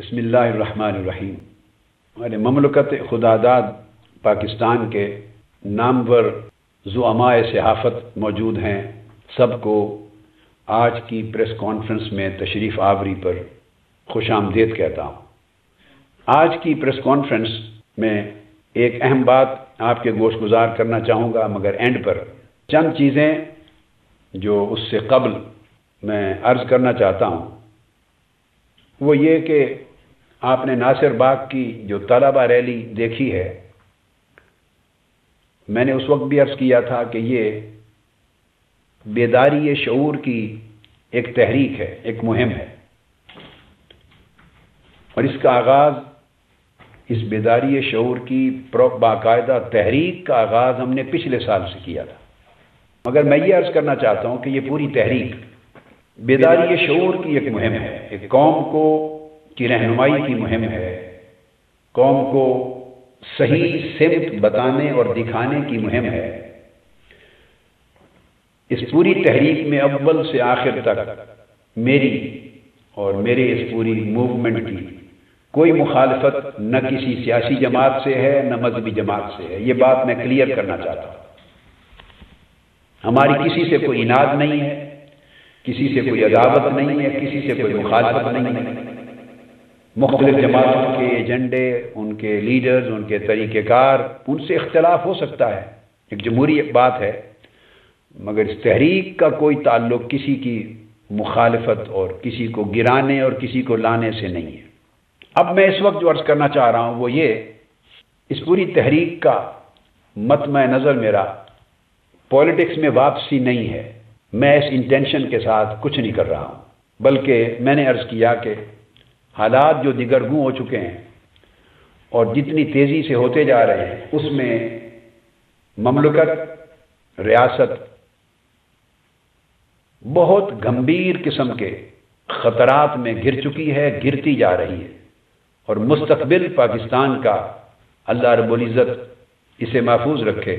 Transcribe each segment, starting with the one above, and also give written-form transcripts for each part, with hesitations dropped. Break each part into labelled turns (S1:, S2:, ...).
S1: بسم اللہ الرحمن الرحیم۔ ہمارے مملکت خداداد پاکستان کے نامور زعماء صحافت موجود ہیں، سب کو آج کی پریس کانفرنس میں تشریف آوری پر خوش آمدید کہتا ہوں۔ آج کی پریس کانفرنس میں ایک اہم بات آپ کے گوش گزار کرنا چاہوں گا، مگر اینڈ پر چند چیزیں جو اس سے قبل میں عرض کرنا چاہتا ہوں وہ یہ کہ آپ نے ناصر باغ کی جو طلبہ ریلی دیکھی ہے، میں نے اس وقت بھی عرض کیا تھا کہ یہ بیداری شعور کی ایک تحریک ہے، ایک مہم ہے، اور اس کا آغاز، اس بیداری شعور کی باقاعدہ تحریک کا آغاز ہم نے پچھلے سال سے کیا تھا، مگر میں یہ عرض کرنا چاہتا ہوں کہ یہ پوری تحریک بیداری شعور کی ایک مہم ہے، ایک قوم کی رہنمائی کی مہم ہے، قوم کو صحیح سمت بتانے اور دکھانے کی مہم ہے۔ اس پوری تحریک میں اول سے آخر تک میری اور میرے اس پوری موومنٹ کی کوئی مخالفت نہ کسی سیاسی جماعت سے ہے نہ مذہبی جماعت سے ہے، یہ بات میں کلیئر کرنا چاہتا ہوں۔ ہماری کسی سے کوئی اناد نہیں ہے، کسی سے کوئی عداوت نہیں ہے، کسی سے کوئی مخالفت نہیں ہے۔ مختلف جماعتوں کے ایجنڈے، ان کے لیڈرز، ان کے طریقہ کار، ان سے اختلاف ہو سکتا ہے، ایک جمہوری بات ہے، مگر اس تحریک کا کوئی تعلق کسی کی مخالفت اور کسی کو گرانے اور کسی کو لانے سے نہیں ہے۔ اب میں اس وقت جو عرض کرنا چاہ رہا ہوں وہ یہ، اس پوری تحریک کا مطمع نظر میرا پولیٹکس میں واپسی نہیں ہے، میں اس انٹینشن کے ساتھ کچھ نہیں کر رہا ہوں، بلکہ میں نے عرض کیا کہ حالات جو دگرگوں ہو چکے ہیں اور جتنی تیزی سے ہوتے جا رہے ہیں، اس میں مملکت، ریاست بہت گمبھیر قسم کے خطرات میں گر چکی ہے، گرتی جا رہی ہے، اور مستقبل پاکستان کا اللہ رب العزت اسے محفوظ رکھے،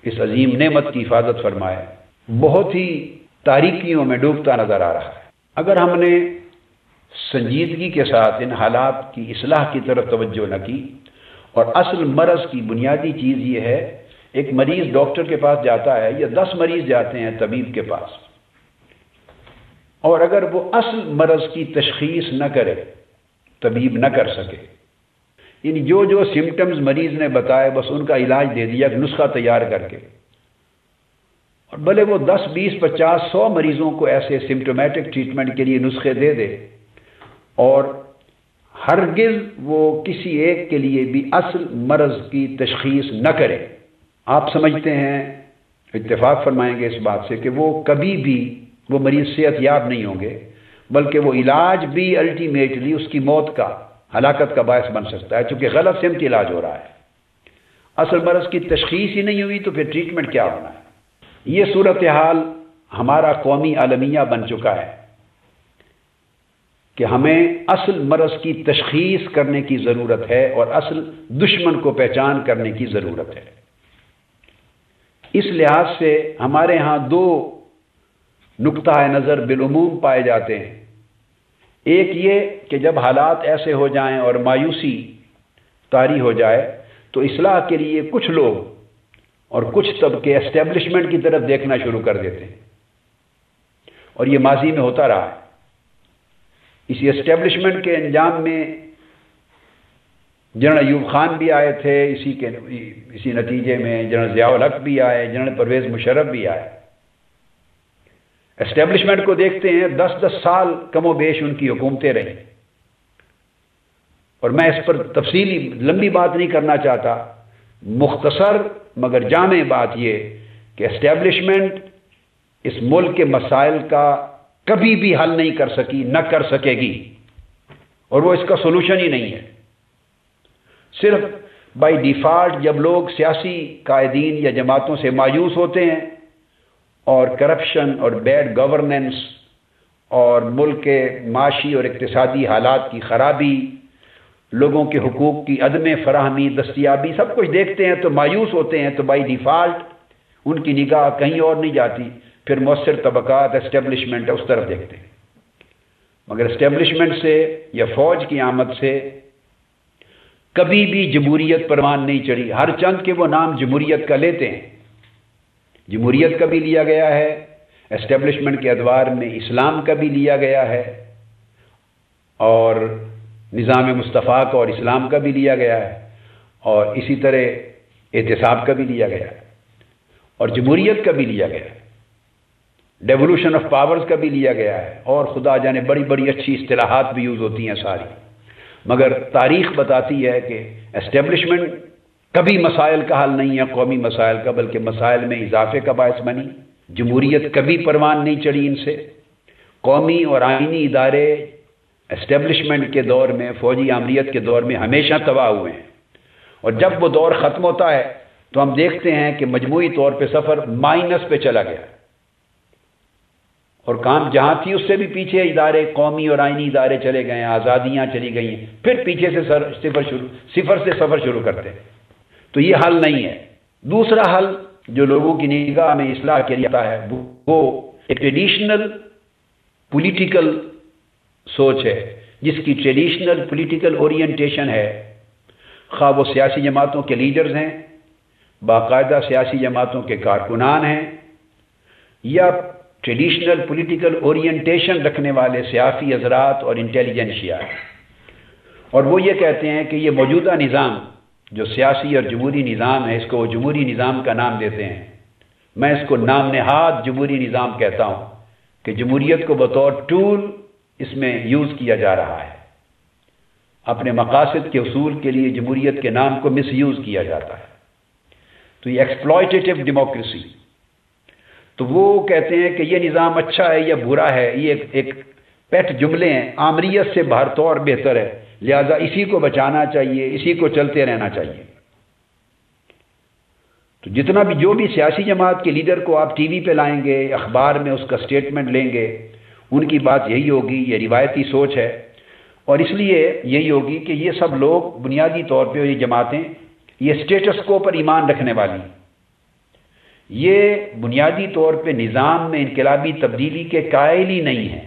S1: اس عظیم نعمت کی حفاظت فرمائے، بہت ہی تاریکیوں میں ڈوبتا نظر آ رہا ہے۔ اگر ہم نے سنجیدگی کے ساتھ ان حالات کی اصلاح کی طرف توجہ نہ کی، اور اصل مرض کی بنیادی چیز یہ ہے، ایک مریض ڈاکٹر کے پاس جاتا ہے یا 10 مریض جاتے ہیں طبیب کے پاس، اور اگر وہ اصل مرض کی تشخیص نہ کرے، طبیب نہ کر سکے، یعنی جو سمٹمز مریض نے بتائے بس ان کا علاج دے دیا، ایک نسخہ تیار کر کے، اور بھلے وہ 10 20 50 100 مریضوں کو ایسے سمٹومیٹک ٹریٹمنٹ کے لیے نسخے دے دے، اور ہرگز وہ کسی ایک کے لیے بھی اصل مرض کی تشخیص نہ کرے، آپ سمجھتے ہیں، اتفاق فرمائیں گے اس بات سے کہ وہ کبھی بھی وہ مریض صحت یاب نہیں ہوں گے، بلکہ وہ علاج بھی الٹیمیٹلی اس کی موت کا، ہلاکت کا باعث بن سکتا ہے، چونکہ غلط سمت علاج ہو رہا ہے۔ اصل مرض کی تشخیص ہی نہیں ہوئی تو پھر ٹریٹمنٹ کیا ہونا ہے؟ یہ صورتحال ہمارا قومی عالمیہ بن چکا ہے کہ ہمیں اصل مرض کی تشخیص کرنے کی ضرورت ہے اور اصل دشمن کو پہچان کرنے کی ضرورت ہے۔ اس لحاظ سے ہمارے ہاں 2 نقطہ نظر بالعموم پائے جاتے ہیں۔ ایک یہ کہ جب حالات ایسے ہو جائیں اور مایوسی طاری ہو جائے تو اصلاح کے لیے کچھ لوگ اور کچھ طبقے اسٹیبلشمنٹ کی طرف دیکھنا شروع کر دیتے ہیں، اور یہ ماضی میں ہوتا رہا ہے۔ اسی اسٹیبلشمنٹ کے انجام میں جنرل ایوب خان بھی آئے تھے، اسی نتیجے میں جنرل ضیاء الحق بھی آئے، جنرل پرویز مشرف بھی آئے۔ اسٹیبلشمنٹ کو دیکھتے ہیں 10 سال کم و بیش ان کی حکومتیں رہیں، اور میں اس پر تفصیلی لمبی بات نہیں کرنا چاہتا، مختصر مگر جامع بات یہ کہ اسٹیبلشمنٹ اس ملک کے مسائل کا کبھی بھی حل نہیں کر سکی، نہ کر سکے گی، اور وہ اس کا سولوشن ہی نہیں ہے۔ صرف بائی ڈیفالٹ جب لوگ سیاسی قائدین یا جماعتوں سے مایوس ہوتے ہیں اور کرپشن اور بیڈ گورننس اور ملک کے معاشی اور اقتصادی حالات کی خرابی، لوگوں کے حقوق کی عدم فراہمی، دستیابی، سب کچھ دیکھتے ہیں تو مایوس ہوتے ہیں، تو بائی ڈیفالٹ ان کی نگاہ کہیں اور نہیں جاتی، پھر مؤثر طبقات، اسٹیبلشمنٹ ہے، اس طرف دیکھتے ہیں۔ مگر اسٹیبلشمنٹ سے یا فوج کی آمد سے کبھی بھی جمہوریت پروان نہیں چڑھی، ہر چند کہ وہ نام جمہوریت کا لیتے ہیں۔ جمہوریت کا بھی لیا گیا ہے، اسٹیبلشمنٹ کے ادوار میں اسلام کا بھی لیا گیا ہے، اور نظام مصطفیٰ کا اور اسلام کا بھی لیا گیا ہے، اور اسی طرح احتساب کا بھی لیا گیا ہے، اور جمہوریت کا بھی لیا گیا ہے، ڈیولوشن آف پاورز کا بھی لیا گیا ہے، اور خدا جانے بڑی بڑی اچھی اصطلاحات بھی یوز ہوتی ہیں ساری۔ مگر تاریخ بتاتی ہے کہ اسٹیبلشمنٹ کبھی مسائل کا حل نہیں ہے، قومی مسائل کا، بلکہ مسائل میں اضافے کا باعث بنی۔ جمہوریت کبھی پروان نہیں چڑھی ان سے۔ قومی اور آئینی ادارے اسٹیبلشمنٹ کے دور میں، فوجی آمریت کے دور میں ہمیشہ تباہ ہوئے ہیں، اور جب وہ دور ختم ہوتا ہے تو ہم دیکھتے ہیں کہ مجموعی طور پہ سفر مائنس پہ چلا گیا، اور کام جہاں تھی اس سے بھی پیچھے ادارے، قومی اور آئینی ادارے چلے گئے ہیں، آزادیاں چلی گئی ہیں، پھر پیچھے سے صفر سے سفر شروع کرتے ہیں۔ تو یہ حل نہیں ہے۔ دوسرا حل جو لوگوں کی نگاہ میں اصلاح کے لیے آتا ہے وہ ایک ٹریڈیشنل پولیٹیکل سوچ ہے، جس کی ٹریڈیشنل پولیٹیکل اورینٹیشن ہے، خواہ وہ سیاسی جماعتوں کے لیڈرز ہیں، باقاعدہ سیاسی جماعتوں کے کارکنان ہیں، یا ٹریڈیشنل پولیٹیکل اورینٹیشن رکھنے والے سیاسی حضرات اور انٹیلیجنشیا ہیں، اور وہ یہ کہتے ہیں کہ یہ موجودہ نظام جو سیاسی اور جمہوری نظام ہے، اس کو وہ جمہوری نظام کا نام دیتے ہیں، میں اس کو نام نہاد جمہوری نظام کہتا ہوں، کہ جمہوریت کو بطور ٹول اس میں یوز کیا جا رہا ہے، اپنے مقاصد کے حصول کے لیے جمہوریت کے نام کو مس یوز کیا جاتا ہے۔ تو یہ ایکسپلائٹیٹو ڈیموکریسی، تو وہ کہتے ہیں کہ یہ نظام اچھا ہے یا برا ہے، یہ ایک پیٹ جملے ہیں، آمریت سے بہرطور بہتر ہے، لہذا اسی کو بچانا چاہیے، اسی کو چلتے رہنا چاہیے۔ تو جتنا بھی جو بھی سیاسی جماعت کے لیڈر کو آپ ٹی وی پہ لائیں گے، اخبار میں اس کا سٹیٹمنٹ لیں گے، ان کی بات یہی ہوگی، یہ روایتی سوچ ہے، اور اس لیے یہی ہوگی کہ یہ سب لوگ بنیادی طور پہ، یہ جماعتیں، یہ اسٹیٹس کو پر ایمان رکھنے والی، یہ بنیادی طور پہ نظام میں انقلابی تبدیلی کے قائل ہی نہیں ہیں۔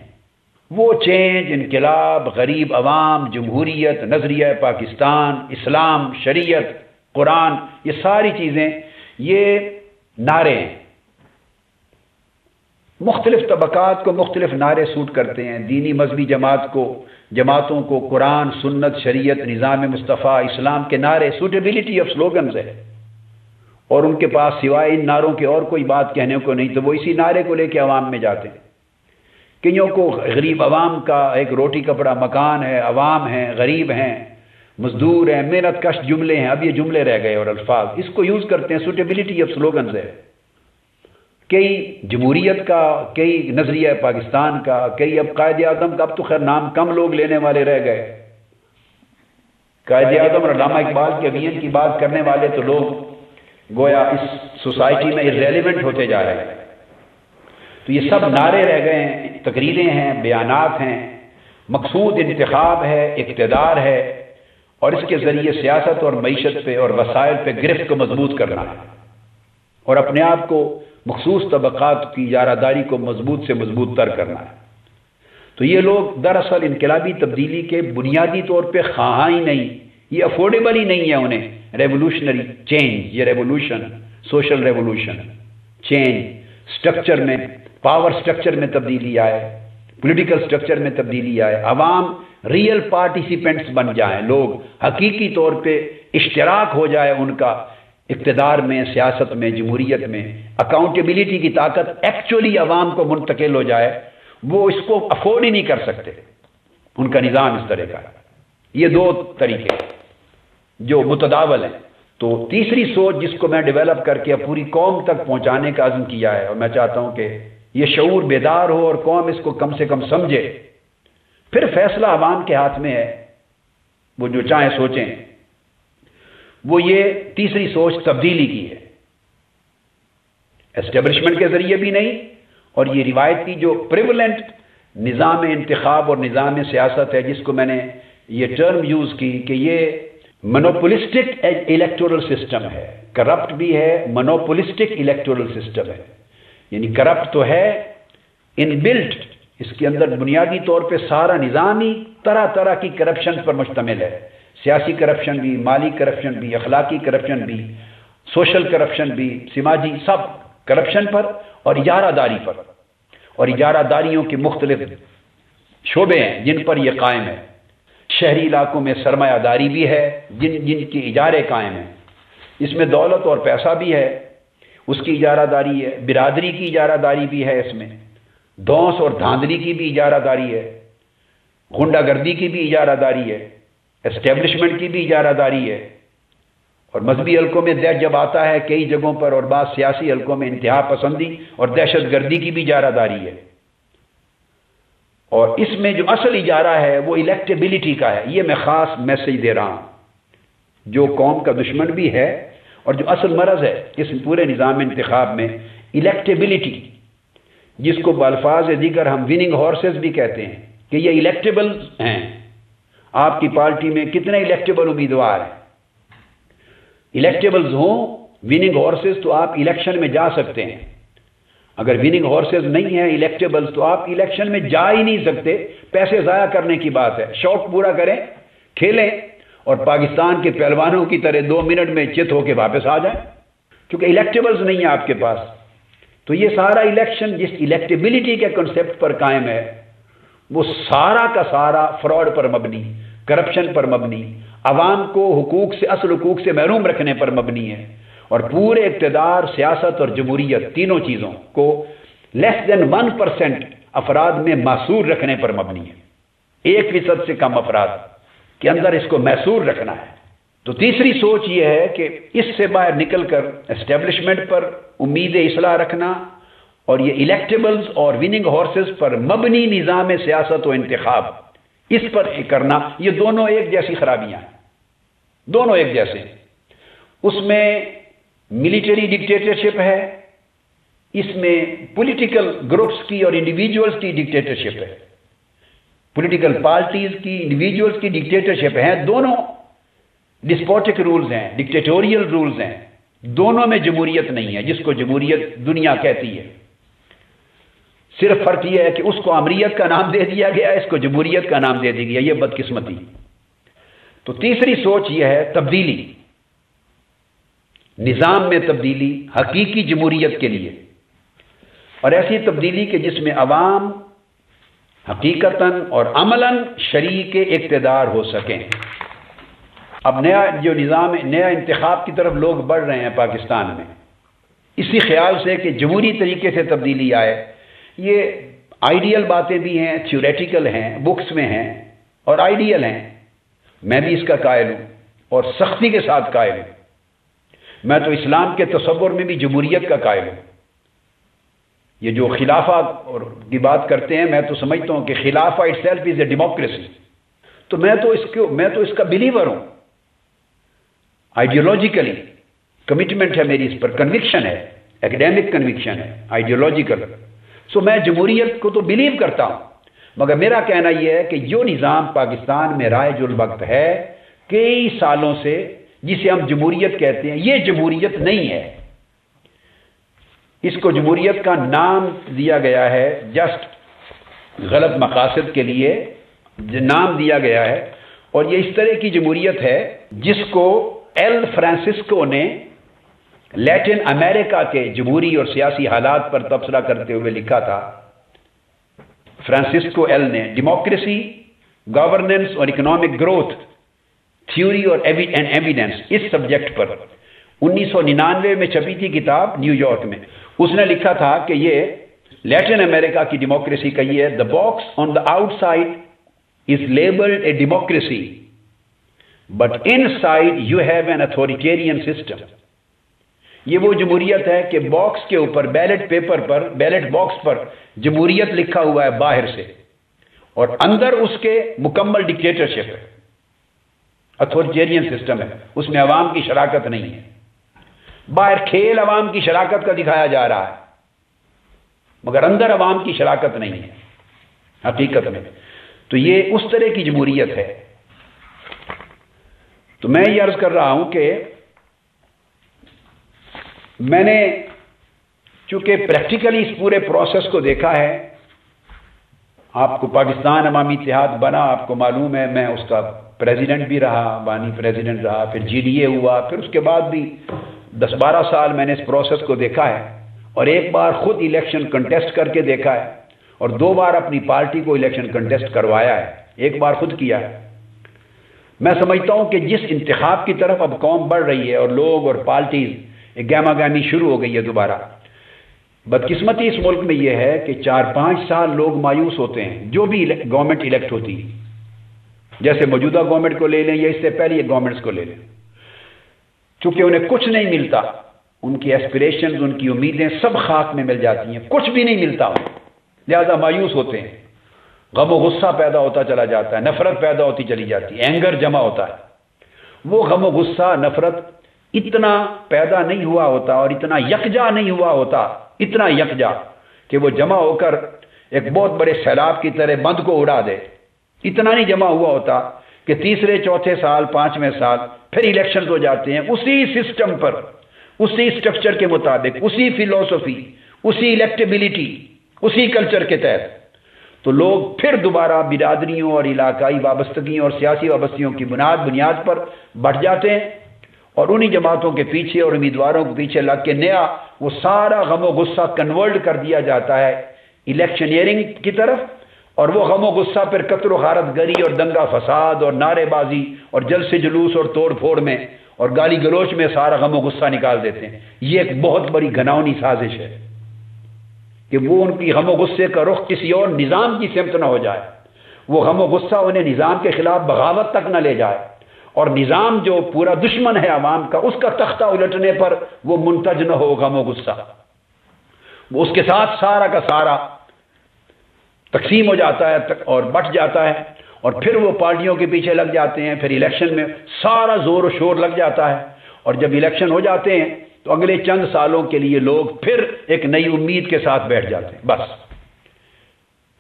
S1: وہ چینج، انقلاب، غریب عوام، جمہوریت، نظریہ پاکستان، اسلام، شریعت، قرآن، یہ ساری چیزیں یہ نعرے ہیں۔ مختلف طبقات کو مختلف نعرے سوٹ کرتے ہیں، دینی مذہبی جماعتوں کو قرآن، سنت، شریعت، نظام مصطفیٰ، اسلام کے نعرے، سوٹیبلٹی آف سلوگنز ہے، اور ان کے پاس سوائے ان نعروں کے اور کوئی بات کہنے کو نہیں، تو وہ اسی نعرے کو لے کے عوام میں جاتے ہیں۔ کئیوں کو غریب عوام کا ایک روٹی کپڑا مکان ہے، عوام ہیں، غریب ہیں، مزدور ہیں، محنت کش جملے ہیں، اب یہ جملے رہ گئے اور الفاظ اس کو یوز کرتے ہیں، سوٹیبلٹی آف سلوگنز ہے۔ کئی جمہوریت کا، کئی نظریہ پاکستان کا، کئی اب قائد اعظم کا، اب تو خیر نام کم لوگ لینے والے رہ گئے، قائد اعظم اور علامہ اقبال کے وین کی بات کرنے والے تو لوگ گویا اس سوسائٹی میں irrelevant ہوتے جا رہے ہیں۔ تو یہ سب نعرے رہ گئے ہیں، تقریریں ہیں، بیانات ہیں، مقصود انتخاب ہے، اقتدار ہے، اور اس کے ذریعے سیاست اور معیشت پہ اور وسائل پہ گرفت کو مضبوط کرنا ہے، اور اپنے آپ کو مخصوص طبقات کی یاراداری کو مضبوط سے مضبوط تر کرنا ہے۔ تو یہ لوگ دراصل انقلابی تبدیلی کے بنیادی طور پہ خواہاں ہی نہیں، یہ افورڈیبل ہی نہیں ہے انہیں ریولوشنری چینج، یہ revolution, social revolution, change, structure میں، پاور سٹرکچر میں تبدیلی آئے، پولیٹیکل سٹرکچر میں تبدیلی آئے، عوام ریئل پارٹیسپینٹس بن جائیں، لوگ حقیقی طور پہ اشتراک ہو جائے ان کا اقتدار میں، سیاست میں، جمہوریت میں، اکاؤنٹیبلٹی کی طاقت ایکچولی عوام کو منتقل ہو جائے، وہ اس کو افورڈ ہی نہیں کر سکتے، ان کا نظام اس طرح کا۔ یہ دو طریقے جو متداول ہیں۔ تو تیسری سوچ جس کو میں ڈیولپ کر کے پوری قوم تک پہنچانے کا عزم کیا ہے، اور میں چاہتا ہوں کہ یہ شعور بیدار ہو اور قوم اس کو کم سے کم سمجھے، پھر فیصلہ عوام کے ہاتھ میں ہے، وہ جو چاہیں سوچیں، وہ یہ تیسری سوچ تبدیلی کی ہے، اسٹیبلشمنٹ کے ذریعے بھی نہیں، اور یہ روایتی جو پریولنٹ نظام انتخاب اور نظام سیاست ہے، جس کو میں نے یہ ٹرم یوز کی کہ یہ منوپولسٹک الیکٹورل سسٹم ہے، کرپٹ بھی ہے، منوپولسٹک الیکٹورل سسٹم ہے، یعنی کرپٹ تو ہے، ان بلٹ اس کے اندر بنیادی طور پہ سارا نظام ہی طرح طرح کی کرپشن پر مشتمل ہے، سیاسی کرپشن بھی، مالی کرپشن بھی، اخلاقی کرپشن بھی، سوشل کرپشن بھی، سماجی، سب کرپشن پر اور اجارہ داری پر، اور اجارہ داریوں کے مختلف شعبے ہیں جن پر یہ قائم ہے۔ شہری علاقوں میں سرمایہ داری بھی ہے جن کی اجارے قائم ہیں، اس میں دولت اور پیسہ بھی ہے، اس کی اجارہ داری ہے، برادری کی اجارہ داری بھی ہے، اس میں دھونس اور دھاندلی کی بھی اجارہ داری ہے، غنڈہ گردی کی بھی اجارہ داری ہے، اسٹیبلشمنٹ کی بھی اجارہ داری ہے، اور مذہبی حلقوں میں جب آتا ہے کئی جگہوں پر، اور بعض سیاسی حلقوں میں انتہا پسندی اور دہشت گردی کی بھی اجارہ داری ہے۔ اور اس میں جو اصل اجارہ ہے وہ الیکٹیبلٹی کا ہے۔ یہ میں خاص میسج دے رہا ہوں، جو قوم کا دشمن بھی ہے اور جو اصل مرض ہے اس پورے نظام انتخاب میں، الیکٹیبلٹی، جس کو بالفاظ دیگر ہم وننگ ہارسز بھی کہتے ہیں کہ یہ الیکٹیبل ہیں۔ آپ کی پارٹی میں کتنے الیکٹیبل امیدوار ہیں؟ الیکٹیبلز ہوں، وننگ ہارسز، تو آپ الیکشن میں جا سکتے ہیں۔ اگر وننگ ہارسز نہیں ہیں الیکٹیبلز، تو آپ الیکشن میں جا ہی نہیں سکتے۔ پیسے ضائع کرنے کی بات ہے۔ شوق پورا کریں، کھیلیں، اور پاکستان کے پہلوانوں کی طرح 2 منٹ میں چت ہو کے واپس آ جائیں، کیونکہ الیکٹیبلز نہیں ہیں آپ کے پاس۔ تو یہ سارا الیکشن جس الیکٹیبلٹی کے کنسپٹ پر قائم ہے، وہ سارا کا سارا فراڈ پر مبنی، کرپشن پر مبنی، عوام کو حقوق سے، اصل حقوق سے محروم رکھنے پر مبنی ہے، اور پورے اقتدار، سیاست اور جمہوریت، تینوں چیزوں کو لیس دین 1% افراد میں محصور رکھنے پر مبنی ہے۔ 1% سے کم افراد کے اندر اس کو محصور رکھنا ہے۔ تو تیسری سوچ یہ ہے کہ اس سے باہر نکل کر اسٹیبلشمنٹ پر امید اصلاح رکھنا، اور یہ الیکٹیبلز اور وننگ ہارسز پر مبنی نظام سیاست و انتخاب، اس پر کرنا، یہ دونوں ایک جیسی خرابیاں ہیں، دونوں ایک جیسے ہیں۔ اس میں ملٹری ڈکٹیٹرشپ ہے، اس میں پولیٹیکل گروپس کی اور انڈیویجولز کی ڈکٹیٹرشپ ہے، پولیٹیکل پارٹیز کی، انڈیویجولز کی ڈکٹیٹرشپ ہے۔ دونوں ڈسپوٹک رولز ہیں، ڈکٹیٹوریل رولز ہیں، دونوں میں جمہوریت نہیں ہے، جس کو جمہوریت دنیا کہتی ہے۔ صرف فرق یہ ہے کہ اس کو امریت کا نام دے دیا گیا، اس کو جمہوریت کا نام دے دیا گیا، یہ بدقسمتی۔ تو تیسری سوچ یہ ہے تبدیلی، نظام میں تبدیلی حقیقی جمہوریت کے لیے، اور ایسی تبدیلی کہ جس میں عوام حقیقتاً اور عملاً شریک اقتدار ہو سکیں۔ اب نیا جو نظام، نیا انتخاب کی طرف لوگ بڑھ رہے ہیں پاکستان میں، اسی خیال سے کہ جمہوری طریقے سے تبدیلی آئے۔ یہ آئیڈیل باتیں بھی ہیں، تھیوریٹیکل ہیں، بکس میں ہیں اور آئیڈیل ہیں، میں بھی اس کا قائل ہوں اور سختی کے ساتھ قائل ہوں۔ میں تو اسلام کے تصور میں بھی جمہوریت کا قائل ہوں۔ یہ جو خلافہ کی بات کرتے ہیں، میں تو سمجھتا ہوں کہ خلافہ itself is a democracy, تو میں تو اس کا بلیور ہوں۔ آئیڈیولوجیکلی کمٹمنٹ ہے میری، اس پر کنوکشن ہے، ایکڈیمک کنوکشن ہے، آئیڈیولوجیکل۔ سو میں جمہوریت کو تو بلیو کرتا ہوں، مگر میرا کہنا یہ ہے کہ جو نظام پاکستان میں رائج الوقت ہے کئی سالوں سے، جسے ہم جمہوریت کہتے ہیں، یہ جمہوریت نہیں ہے۔ اس کو جمہوریت کا نام دیا گیا ہے جسٹ غلط مقاصد کے لیے نام دیا گیا ہے، اور یہ اس طرح کی جمہوریت ہے جس کو ایل فرانسسکو نے لیٹن امریکہ کے جمہوری اور سیاسی حالات پر تبصرہ کرتے ہوئے لکھا تھا۔ فرانسسکو ایل نے ڈیموکریسی، گورننس اور اکنامک گروتھ، تھیوری اور ایویڈنس، اس سبجیکٹ پر 1999 میں چھپی تھی کتاب نیو یارک میں۔ اس نے لکھا تھا کہ یہ لیٹن امریکہ کی ڈیموکریسی کا یہ ہے، the box on the outside is labeled a democracy, but inside you have an authoritarian system۔ یہ وہ جمہوریت ہے کہ باکس کے اوپر، بیلٹ پیپر پر، بیلٹ باکس پر جمہوریت لکھا ہوا ہے باہر سے، اور اندر اس کے مکمل ڈکٹیٹرشپ ہے، اتھارٹیرین سسٹم ہے، اس میں عوام کی شراکت نہیں ہے۔ باہر کھیل عوام کی شراکت کا دکھایا جا رہا ہے، مگر اندر عوام کی شراکت نہیں ہے حقیقت میں۔ تو یہ اس طرح کی جمہوریت ہے۔ تو میں یہ عرض کر رہا ہوں کہ میں نے چونکہ پریکٹیکلی اس پورے پروسیس کو دیکھا ہے، آپ کو پاکستان عوامی اتحاد بنا، آپ کو معلوم ہے میں اس کا پریزیڈنٹ بھی رہا، بانی پریزیڈنٹ رہا، پھر جی ڈی اے ہوا، پھر اس کے بعد بھی 10-12 سال میں نے اس پروسیس کو دیکھا ہے، اور ایک بار خود الیکشن کنٹیسٹ کر کے دیکھا ہے، اور 2 بار اپنی پارٹی کو الیکشن کنٹیسٹ کروایا ہے، ایک بار خود کیا ہے۔ میں سمجھتا ہوں کہ جس انتخاب کی طرف اب قوم بڑھ رہی ہے اور لوگ اور پارٹیز ایک گہما گہمی شروع ہو گئی ہے دوبارہ، بدقسمتی اس ملک میں یہ ہے کہ 4-5 سال لوگ مایوس ہوتے ہیں جو بھی گورنمنٹ الیکٹ ہوتی ہے، جیسے موجودہ گورنمنٹ کو لے لیں یا اس سے پہلے یہ گورنمنٹس کو لے لیں، چونکہ انہیں کچھ نہیں ملتا، ان کی ایسپریشنز، ان کی امیدیں سب خاک میں مل جاتی ہیں، کچھ بھی نہیں ملتا، لہذا مایوس ہوتے ہیں، غم و غصہ پیدا ہوتا چلا جاتا ہے، نفرت پیدا ہوتی چلی جاتی ہے، اینگر جمع ہوتا ہے۔ وہ غم و غصہ، نفرت اتنا پیدا نہیں ہوا ہوتا اور اتنا یکجا نہیں ہوا ہوتا، اتنا یکجا کہ وہ جمع ہو کر ایک بہت بڑے سیلاب کی طرح بند کو اڑا دے، اتنا نہیں جمع ہوا ہوتا کہ تیسرے، چوتھے سال، 5ویں سال پھر الیکشنز ہو جاتے ہیں اسی سسٹم پر، اسی اسٹرکچر کے مطابق، اسی فلسفی، اسی الیکٹیبلٹی، اسی کلچر کے تحت، تو لوگ پھر دوبارہ برادریوں اور علاقائی وابستگیوں اور سیاسی وابستگیوں کی بنیاد پر بڑھ جاتے ہیں، اور انہی جماعتوں کے پیچھے اور امیدواروں کے پیچھے لگ کے نیا وہ سارا غم و غصہ کنورٹ کر دیا جاتا ہے الیکشنیئرنگ کی طرف، اور وہ غم و غصہ پھر قتل و غارت گری اور دنگا فساد اور نعرے بازی اور جلسے جلوس اور توڑ پھوڑ میں اور گالی گلوچ میں سارا غم و غصہ نکال دیتے ہیں۔ یہ ایک بہت بڑی گھناؤنی سازش ہے کہ وہ ان کی غم و غصے کا رخ کسی اور نظام کی سمت نہ ہو جائے، وہ غم و غصہ انہیں نظام کے خلاف بغاوت تک نہ لے جائے، اور نظام جو پورا دشمن ہے عوام کا، اس کا تختہ الٹنے پر وہ منتج نہ ہو غم و غصہ، وہ اس کے ساتھ سارا کا سارا تقسیم ہو جاتا ہے اور بٹ جاتا ہے، اور پھر وہ پارٹیوں کے پیچھے لگ جاتے ہیں، پھر الیکشن میں سارا زور و شور لگ جاتا ہے، اور جب الیکشن ہو جاتے ہیں تو اگلے چند سالوں کے لیے لوگ پھر ایک نئی امید کے ساتھ بیٹھ جاتے ہیں، بس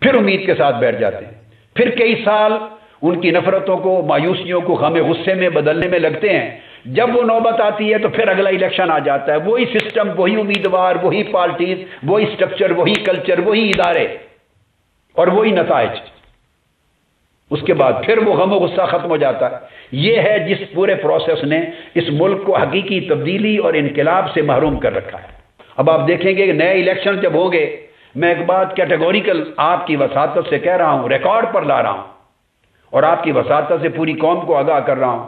S1: پھر امید کے ساتھ بیٹھ جاتے ہیں، پھر کئی سال ان کی نفرتوں کو، مایوسیوں کو غم غصے میں بدلنے میں لگتے ہیں، جب وہ نوبت آتی ہے تو پھر اگلا الیکشن آ جاتا ہے، وہی سسٹم، وہی امیدوار، وہی پارٹیز، وہی سٹرکچر، وہی کلچر، وہی ادارے اور وہی نتائج، اس کے بعد پھر وہ غم و غصہ ختم ہو جاتا ہے۔ یہ ہے جس پورے پروسیس نے اس ملک کو حقیقی تبدیلی اور انقلاب سے محروم کر رکھا ہے۔ اب آپ دیکھیں گے کہ نئے الیکشن جب ہوں گے، میں ایک بات کیٹیگوریکل آپ کی وساطت سے کہہ رہا ہوں، ریکارڈ پر لا رہا ہوں، اور آپ کی وساطت سے پوری قوم کو آگاہ کر رہا ہوں،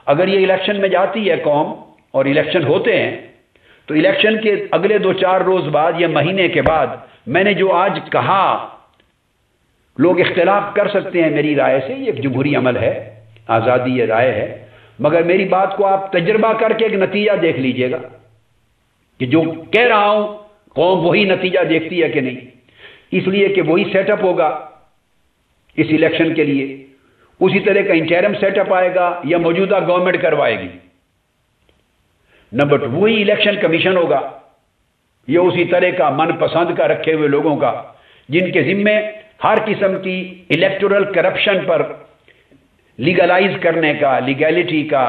S1: اگر یہ الیکشن میں جاتی ہے قوم اور الیکشن ہوتے ہیں تو الیکشن کے اگلے 2-4 روز بعد یا مہینے کے بعد میں نے جو آج کہا، لوگ اختلاف کر سکتے ہیں میری رائے سے، یہ ایک جمہوری عمل ہے، آزادی یہ رائے ہے، مگر میری بات کو آپ تجربہ کر کے ایک نتیجہ دیکھ لیجئے گا کہ جو کہہ رہا ہوں قوم وہی نتیجہ دیکھتی ہے کہ نہیں، اس لیے کہ وہی سیٹ اپ ہوگا اس الیکشن کے لیے، اسی طرح کا انٹرم سیٹ اپ آئے گا یا موجودہ گورنمنٹ کروائے گی، نمبر 2 وہی الیکشن کمیشن ہوگا یا اسی طرح کا من پسند کا رکھے ہوئے لوگوں کا، جن کے ذمے ہر قسم کی الیکٹورل کرپشن پر لیگلائز کرنے کا، لیگیلٹی کا،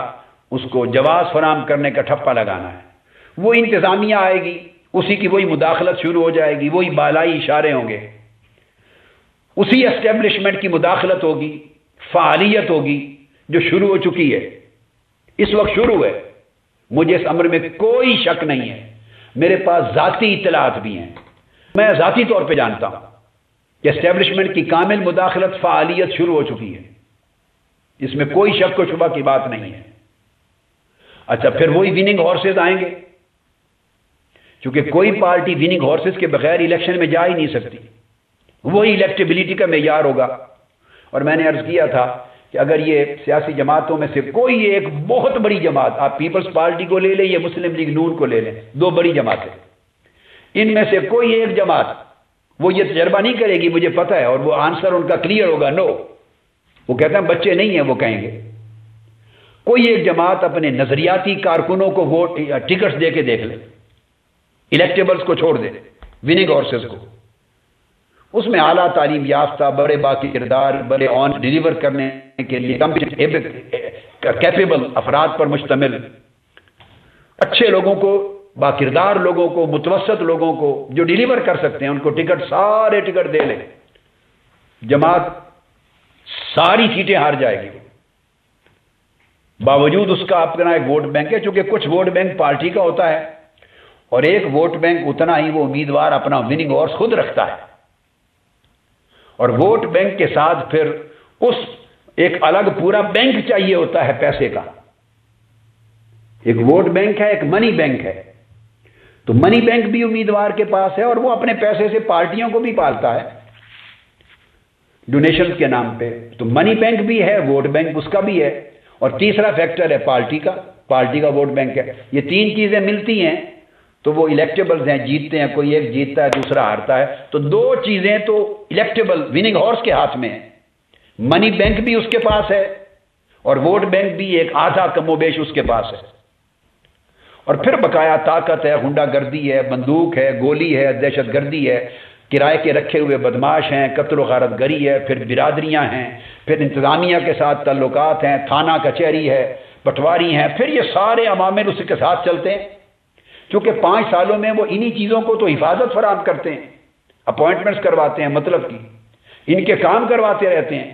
S1: اس کو جواز فراہم کرنے کا ٹھپا لگانا ہے۔ وہ انتظامیہ آئے گی، اسی کی وہی مداخلت شروع ہو جائے گی، وہی بالائی اشارے ہوں گے، اسی اسٹیبلشمنٹ کی مداخلت ہوگی، فعالیت ہوگی جو شروع ہو چکی ہے، اس وقت شروع ہے، مجھے اس امر میں کوئی شک نہیں ہے، میرے پاس ذاتی اطلاعات بھی ہیں، میں ذاتی طور پہ جانتا ہوں کہ اسٹیبلشمنٹ کی کامل مداخلت، فعالیت شروع ہو چکی ہے، اس میں کوئی شک و شبہ کی بات نہیں ہے۔ اچھا، پھر وہی وننگ ہارسز آئیں گے، کیونکہ کوئی پارٹی وننگ ہارسز کے بغیر الیکشن میں جا ہی نہیں سکتی، وہی الیکٹیبلٹی کا معیار ہوگا۔ اور میں نے عرض کیا تھا کہ اگر یہ سیاسی جماعتوں میں سے کوئی ایک بہت بڑی جماعت، آپ پیپلز پارٹی کو لے لیں یا مسلم لیگ نون کو لے لیں، 2 بڑی جماعتیں، ان میں سے کوئی ایک جماعت وہ یہ تجربہ نہیں کرے گی، مجھے پتہ ہے، اور وہ آنسر ان کا کلیئر ہوگا، نو، وہ کہتے ہیں بچے نہیں ہیں، وہ کہیں گے کوئی ایک جماعت اپنے نظریاتی کارکنوں کو ووٹ ٹکٹس دے کے دیکھ لے، الیکٹیبلز کو چھوڑ دے، وننگ ہارسز کو، اس میں اعلیٰ تعلیم یافتہ، بڑے باقی کردار، بڑے آن ڈیلیور کرنے کے لیے کیپیبل افراد پر مشتمل، اچھے لوگوں کو، باکردار لوگوں کو، متوسط لوگوں کو جو ڈیلیور کر سکتے ہیں، ان کو ٹکٹ، سارے ٹکٹ دے لیں، جماعت ساری سیٹیں ہار جائے گی، باوجود اس کا اپنا ایک ووٹ بینک ہے، چونکہ کچھ ووٹ بینک پارٹی کا ہوتا ہے اور ایک ووٹ بینک اتنا ہی وہ امیدوار اپنا وننگ ہارس خود رکھتا ہے، اور ووٹ بینک کے ساتھ پھر اس ایک الگ پورا بینک چاہیے ہوتا ہے پیسے کا۔ ایک ووٹ بینک ہے، ایک منی بینک ہے، تو منی بینک بھی امیدوار کے پاس ہے اور وہ اپنے پیسے سے پارٹیوں کو بھی پالتا ہے ڈونیشن کے نام پہ، تو منی بینک بھی ہے، ووٹ بینک اس کا بھی ہے، اور تیسرا فیکٹر ہے پارٹی کا ووٹ بینک ہے۔ یہ تین چیزیں ملتی ہیں تو وہ الیکٹیبلز ہیں، جیتتے ہیں، کوئی ایک جیتتا ہے دوسرا ہارتا ہے، تو دو چیزیں تو الیکٹیبل وننگ ہارس کے ہاتھ میں ہیں، منی بینک بھی اس کے پاس ہے اور ووٹ بینک بھی ایک آدھا کم و بیش اس کے پاس ہے، اور پھر بقایا طاقت ہے، غنڈہ گردی ہے، بندوق ہے، گولی ہے، دہشت گردی ہے، کرائے کے رکھے ہوئے بدماش ہیں، قتل و غارت گری ہے، پھر برادریاں ہیں، پھر انتظامیہ کے ساتھ تعلقات ہیں، تھانہ کچہری ہے، پٹواری ہیں، پھر یہ سارے عوامل اس کے ساتھ چلتے ہیں، کیونکہ 5 سالوں میں وہ انہی چیزوں کو تو حفاظت فراہم کرتے ہیں، اپوائنٹمنٹس کرواتے ہیں، مطلب کی ان کے کام کرواتے رہتے ہیں۔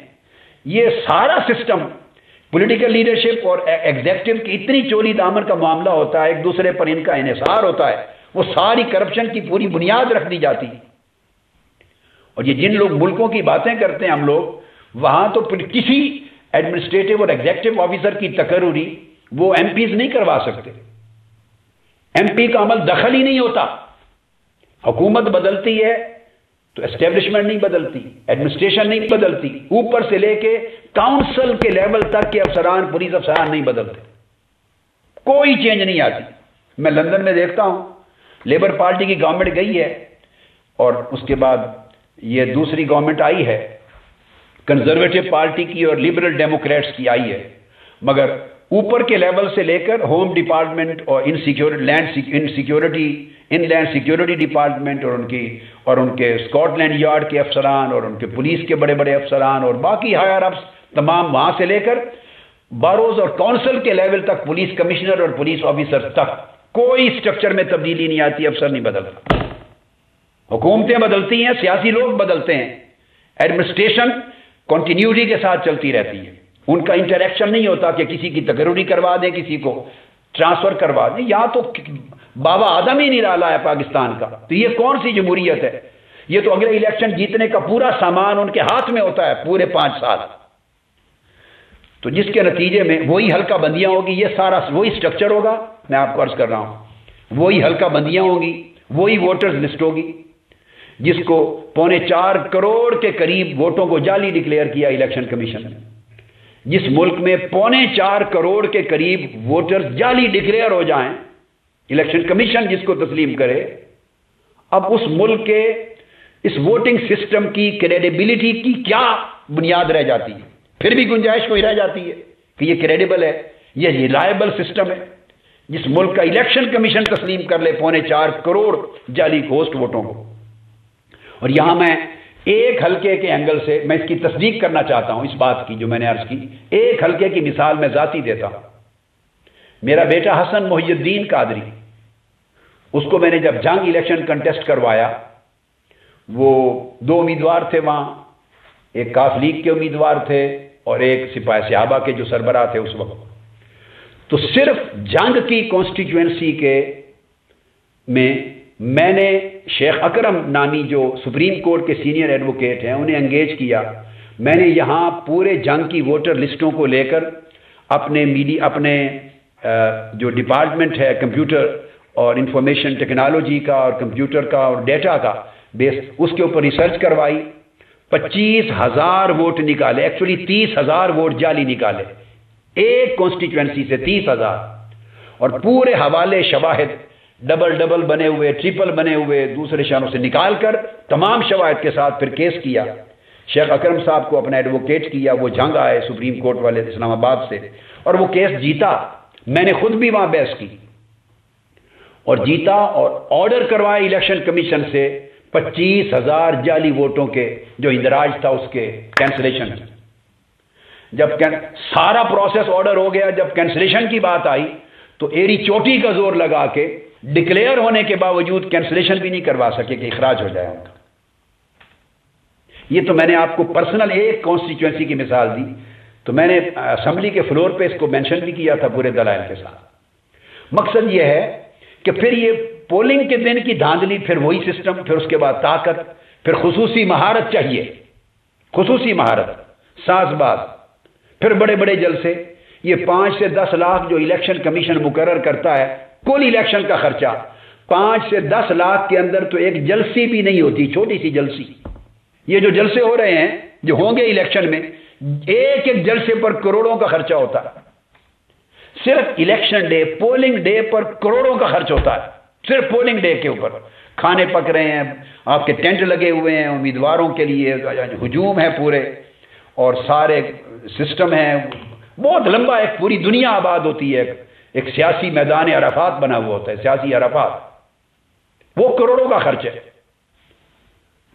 S1: یہ سارا سسٹم پولیٹیکل لیڈرشپ اور ایگزیکٹو کی اتنی چولی دامن کا معاملہ ہوتا ہے، ایک دوسرے پر ان کا انحصار ہوتا ہے، وہ ساری کرپشن کی پوری بنیاد رکھ دی جاتی ہے۔ اور یہ جن لوگ ملکوں کی باتیں کرتے ہیں ہم لوگ، وہاں تو کسی ایڈمنسٹریٹو اور ایگزیکٹو آفیسر کی تقرری وہ ایم پیز نہیں کروا سکتے، ایم پی کا عمل دخل ہی نہیں ہوتا، حکومت بدلتی ہے تو اسٹیبلشمنٹ نہیں بدلتی، ایڈمنسٹریشن نہیں بدلتی، اوپر سے لے کے کاؤنسل کے لیول تک کے افسران، پولیس افسران نہیں بدلتے، کوئی چینج نہیں آتی۔ میں لندن میں دیکھتا ہوں لیبر پارٹی کی گورنمنٹ گئی ہے اور اس کے بعد یہ دوسری گورنمنٹ آئی ہے، کنزرویٹو پارٹی کی اور لبرل ڈیموکریٹس کی آئی ہے، مگر اوپر کے لیول سے لے کر ہوم ڈپارٹمنٹ اور ان لینڈ سیکیورٹی ڈپارٹمنٹ اور ان کے اسکاٹ لینڈ یارڈ کے افسران اور ان کے پولیس کے بڑے بڑے افسران اور باقی ہائر اپس تمام، وہاں سے لے کر باروز اور کونسل کے لیول تک، پولیس کمشنر اور پولیس آفیسر تک، کوئی سٹرکچر میں تبدیلی نہیں آتی، افسر نہیں بدلتا، حکومتیں بدلتی ہیں، سیاسی لوگ بدلتے ہیں، ایڈمنسٹریشن کنٹینیوٹی کے ساتھ چلتی رہتی ہے، ان کا انٹریکشن نہیں ہوتا کہ کسی کی تقرری کروا دیں، کسی کو ٹرانسفر کروا دیں۔ یہاں تو بابا آدم ہی نہیں ڈالا ہے پاکستان کا، تو یہ کون سی جمہوریت ہے؟ یہ تو اگلے الیکشن جیتنے کا پورا سامان ان کے ہاتھ میں ہوتا ہے پورے 5 سال، تو جس کے نتیجے میں وہی حلقہ بندیاں ہوگی، یہ سارا وہی سٹرکچر ہوگا، میں آپ کو عرض کر رہا ہوں، وہی حلقہ بندیاں ہوگی، وہی ووٹرز لسٹ ہوگی، جس کو 4.25 کروڑ کے قریب ووٹوں کو جعلی ڈکلیئر کیا الیکشن کمیشن نے۔ جس ملک میں 4.25 کروڑ کے قریب ووٹرز جعلی ڈکلیئر ہو جائیں، الیکشن کمیشن جس کو تسلیم کرے، اب اس ملک کے اس ووٹنگ سسٹم کی کریڈیبلٹی کی کیا بنیاد رہ جاتی ہے؟ پھر بھی گنجائش کوئی رہ جاتی ہے کہ یہ کریڈیبل ہے، یہ ریلائبل سسٹم ہے، جس ملک کا الیکشن کمیشن تسلیم کر لے 4.25 کروڑ جعلی گھوسٹ ووٹوں کو۔ اور یہاں میں ایک حلقے کے اینگل سے میں اس کی تصدیق کرنا چاہتا ہوں، اس بات کی جو میں نے عرض کی، ایک حلقے کی مثال میں ذاتی دیتا ہوں۔ میرا بیٹا حسن محی الدین قادری، اس کو میں نے جب جنگ الیکشن کنٹیسٹ کروایا، وہ 2 امیدوار تھے وہاں، ایک کاف لیگ کے امیدوار تھے اور ایک سپاہی صحابہ کے جو سربراہ تھے اس وقت، تو صرف جنگ کی کانسٹیٹوئنسی کے میں نے شیخ اکرم نامی جو سپریم کورٹ کے سینئر ایڈوکیٹ ہیں انہیں انگیج کیا۔ میں نے یہاں پورے جنگ کی ووٹر لسٹوں کو لے کر اپنے جو ڈپارٹمنٹ ہے کمپیوٹر اور انفارمیشن ٹیکنالوجی کا اور کمپیوٹر کا اور ڈیٹا کا بیس، اس کے اوپر ریسرچ کروائی، 25,000 ووٹ نکالے، ایکچولی 30,000 ووٹ جعلی نکالے، ایک کانسٹیٹوئنسی سے 30,000، اور پورے حوالے شواہد ڈبل بنے ہوئے، ٹرپل بنے ہوئے دوسرے شہروں سے نکال کر تمام شواہد کے ساتھ پھر کیس کیا، شیخ اکرم صاحب کو اپنا ایڈوکیٹ کیا، وہ جنگ آئے سپریم کورٹ والے اسلام آباد سے اور وہ کیس جیتا۔ میں نے خود بھی وہاں بحث کی اور جیتا اور آرڈر کروائے الیکشن کمیشن سے 25,000 جعلی ووٹوں کے جو اندراج تھا اس کے کینسلیشن۔ جب سارا پروسیس آرڈر ہو گیا، جب کینسلیشن کی بات آئی تو ایڑی چوٹی کا زور لگا کے ڈکلیئر ہونے کے باوجود کینسلیشن بھی نہیں کروا سکے کہ اخراج ہو جائے ان کا۔ یہ تو میں نے آپ کو پرسنل ایک کانسٹیچوئنسی کی مثال دی، تو میں نے اسمبلی کے فلور پہ اس کو مینشن بھی کیا تھا پورے دلائل کے ساتھ۔ مقصد یہ ہے کہ پھر یہ پولنگ کے دن کی دھاندلی، پھر وہی سسٹم، پھر اس کے بعد طاقت، پھر خصوصی مہارت چاہیے، خصوصی مہارت، ساز باز، پھر بڑے بڑے جلسے۔ یہ 5 سے 10 لاکھ جو الیکشن کمیشن مقرر کرتا ہے کل الیکشن کا خرچہ، 5 سے 10 لاکھ کے اندر تو ایک جلسی بھی نہیں ہوتی، چھوٹی سی جلسی۔ یہ جو جلسے ہو رہے ہیں جو ہوں گے الیکشن میں، ایک ایک جلسے پر کروڑوں کا خرچہ ہوتا ہے۔ صرف الیکشن ڈے، پولنگ ڈے پر کروڑوں کا خرچ ہوتا ہے، صرف پولنگ ڈے کے اوپر۔ کھانے پک رہے ہیں، آپ کے ٹینٹ لگے ہوئے ہیں امیدواروں کے لیے، ہجوم ہے پورے، اور سارے سسٹم ہیں، بہت لمبا، ایک پوری دنیا آباد ہوتی ہے، ایک سیاسی میدان عرفات بنا ہوا ہوتا ہے، سیاسی عرفات، وہ کروڑوں کا خرچ ہے۔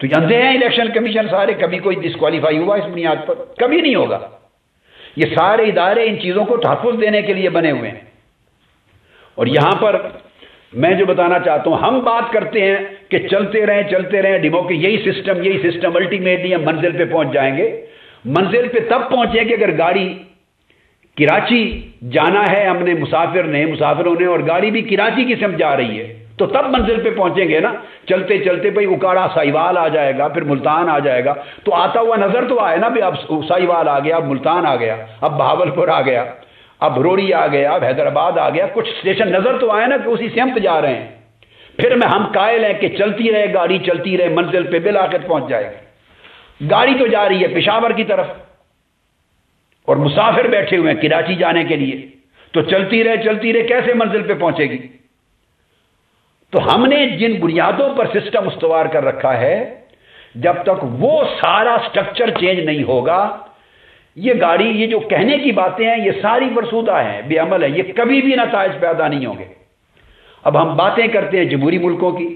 S1: تو جانتے ہیں الیکشن کمیشن سارے، کبھی کوئی ڈسکوالیفائی ہوا اس بنیاد پر؟ کبھی نہیں ہوگا۔ یہ سارے ادارے ان چیزوں کو تحفظ دینے کے لیے بنے ہوئے ہیں۔ اور یہاں پر میں جو بتانا چاہتا ہوں، ہم بات کرتے ہیں کہ چلتے رہیں یہی سسٹم الٹیمیٹلی ہم منزل پہ پہنچ جائیں گے۔ منزل پہ تب پہنچیں گے اگر گاڑی کراچی جانا ہے، ہم نے مسافروں نے، اور گاڑی بھی کراچی کی سمت جا رہی ہے، تو تب منزل پہ پہنچیں گے نا۔ چلتے چلتے بھائی اکاڑا ساہیوال آ جائے گا، پھر ملتان آ جائے گا، تو آتا ہوا نظر تو آئے نا بھی اب ساہیوال آ گیا، اب ملتان آ گیا، اب بہاولپور آ گیا، اب روڑی آ گیا، اب حیدرآباد آ گیا، کچھ اسٹیشن نظر تو آئے نا کہ اسی سمت جا رہے ہیں۔ پھر ہم قائل ہیں کہ چلتی رہے گاڑی، چلتی رہے، منزل پہ بالآخر پہنچ جائے گی۔ گاڑی تو جا رہی ہے پشاور کی طرف، اور مسافر بیٹھے ہوئے ہیں کراچی جانے کے لیے، تو چلتی رہے کیسے منزل پہ پہنچے گی؟ تو ہم نے جن بنیادوں پر سسٹم استوار کر رکھا ہے، جب تک وہ سارا سٹرکچر چینج نہیں ہوگا، یہ گاڑی، یہ جو کہنے کی باتیں ہیں، یہ ساری فرسودہ ہیں، بے عمل ہیں، یہ کبھی بھی نتائج پیدا نہیں ہوں گے۔ اب ہم باتیں کرتے ہیں جمہوری ملکوں کی۔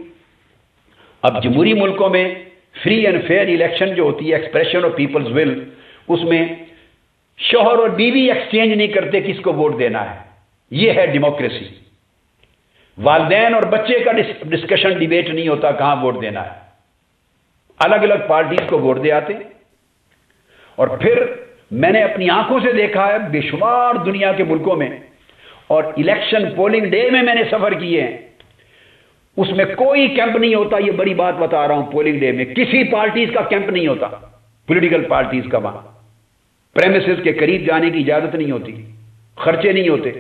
S1: اب جمہوری ملکوں میں فری اینڈ فیئر الیکشن جو ہوتی ہے، ایکسپریشن آف پیپلز ول، اس میں شوہر اور بیوی ایکسچینج نہیں کرتے کس کو ووٹ دینا ہے، یہ ہے ڈیموکریسی۔ والدین اور بچے کا ڈسکشن، ڈیبیٹ نہیں ہوتا کہاں ووٹ دینا ہے، الگ الگ پارٹیز کو ووٹ دے آتے۔ اور پھر میں نے اپنی آنکھوں سے دیکھا ہے بے شمار دنیا کے ملکوں میں، اور الیکشن پولنگ ڈے میں نے سفر کیے ہیں، اس میں کوئی کیمپ نہیں ہوتا۔ یہ بڑی بات بتا رہا ہوں، پولنگ ڈے میں کسی پارٹیز کا کیمپ نہیں ہوتا، پولیٹیکل پارٹیز کا۔ وہاں پریمیسز کے قریب جانے کی اجازت نہیں ہوتی، خرچے نہیں ہوتے،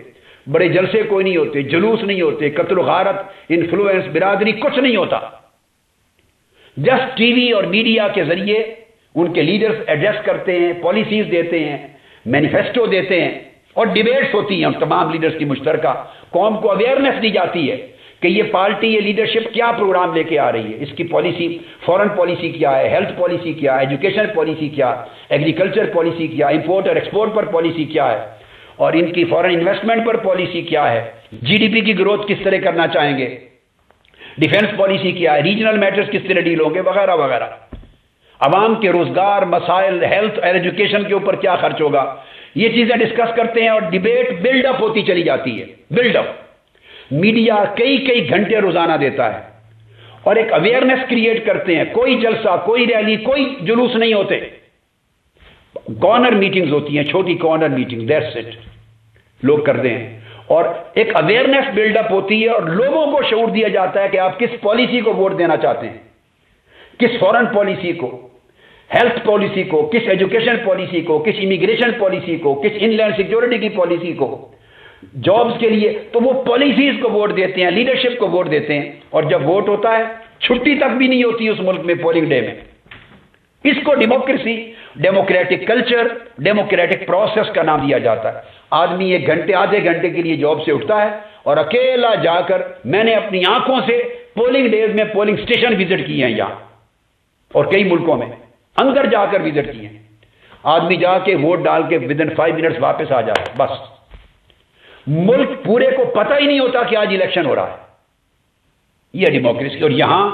S1: بڑے جلسے کوئی نہیں ہوتے، جلوس نہیں ہوتے، قتل و غارت، انفلوئنس، برادری، کچھ نہیں ہوتا۔ جسٹ ٹی وی اور میڈیا کے ذریعے ان کے لیڈرز ایڈریس کرتے ہیں، پالیسیز دیتے ہیں، مینیفیسٹو دیتے ہیں، اور ڈیبیٹس ہوتی ہیں تمام لیڈرز کی مشترکہ۔ قوم کو اویئرنیس دی جاتی ہے کہ یہ پارٹی، یہ لیڈرشپ کیا پروگرام لے کے آ رہی ہے، اس کی پالیسی، فورن پالیسی کیا ہے، ہیلتھ پالیسی کیا ہے، ایجوکیشن پالیسی کیا، ایگریکلچر پالیسی کیا، امپورٹ اور ایکسپورٹ پر پالیسی کیا ہے، اور ان کی فورن انویسٹمنٹ پر پالیسی کیا ہے، جی ڈی پی کی گروتھ کس طرح کرنا چاہیں گے، ڈیفنس پالیسی کیا ہے، ریجنل میٹرز کس طرح ڈیل ہوں گے، وغیرہ وغیرہ۔ عوام کے روزگار مسائل، ہیلتھ اور ایجوکیشن کے اوپر کیا خرچ ہوگا، یہ چیزیں ڈسکس کرتے ہیں، اور ڈیبیٹ بلڈ اپ ہوتی چلی جاتی ہے، بلڈ اپ۔ میڈیا کئی گھنٹے روزانہ دیتا ہے، اور ایک اویئرنیس کریٹ کرتے ہیں۔ کوئی جلسہ، کوئی ریلی، کوئی جلوس نہیں ہوتے، کارنر میٹنگز ہوتی ہیں، چھوٹی کارنر میٹنگ، دیٹس اٹ، لوگ کرتے ہیں، اور ایک اویئرنیس بلڈ اپ ہوتی ہے، اور لوگوں کو شعور دیا جاتا ہے کہ آپ کس پالیسی کو ووٹ دینا چاہتے ہیں، کس فورن پالیسی کو، ہیلتھ پالیسی کو، کس ایجوکیشن پالیسی کو، کس امیگریشن پالیسی کو، کس ان لینڈ سیکورٹی کی پالیسی کو، جابز کے لیے۔ تو وہ پالیسیز کو ووٹ دیتے ہیں، لیڈرشپ کو ووٹ دیتے ہیں، اور جب ووٹ ہوتا ہے چھٹی تک بھی نہیں ہوتی اس ملک میں پولنگ ڈے میں۔ اس کو democracy, democratic culture, democratic process کا نام دیا جاتا ہے۔ آدمی ایک گھنٹے، آدھے گھنٹے کے لیے جاب سے اٹھتا ہے، اور اکیلا جا کر، میں نے اپنی آنکھوں سے پولنگ ڈیز میں پولنگ اسٹیشن وزٹ کیے ہیں یہاں اور کئی ملکوں میں، اندر جا کر وزٹ کیے ہیں۔ آدمی جا کے ووٹ ڈال کے ودن 5 منٹس واپس آ جاتا ہے، بس۔ ملک پورے کو پتہ ہی نہیں ہوتا کہ آج الیکشن ہو رہا ہے۔ یہ ڈیموکریسی۔ اور یہاں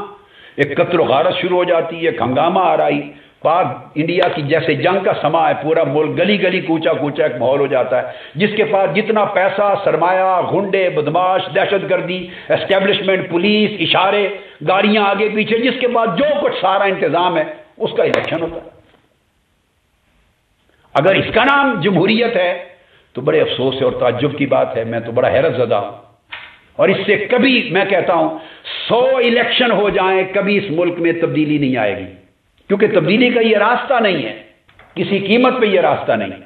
S1: ایک قتل و غارت شروع ہو جاتی ہے، ہنگامہ آ رہی، پاک انڈیا کی جیسے جنگ کا سما ہے، پورا ملک گلی گلی کوچا کوچا ایک ماحول ہو جاتا ہے، جس کے پاس جتنا پیسہ، سرمایہ، غنڈے، بدماش، دہشت گردی، اسٹیبلشمنٹ، پولیس، اشارے، گاڑیاں آگے پیچھے، جس کے پاس جو کچھ سارا انتظام ہے، اس کا الیکشن ہوتا ہے۔ اگر اس کا نام جمہوریت ہے تو بڑے افسوس اور تعجب کی بات ہے، میں تو بڑا حیرت زدہ ہوں، اور اس سے کبھی میں کہتا ہوں 100 الیکشن ہو جائیں کبھی اس ملک میں تبدیلی نہیں آئے گی، کیونکہ تبدیلی کا یہ راستہ نہیں ہے، کسی قیمت پہ یہ راستہ نہیں۔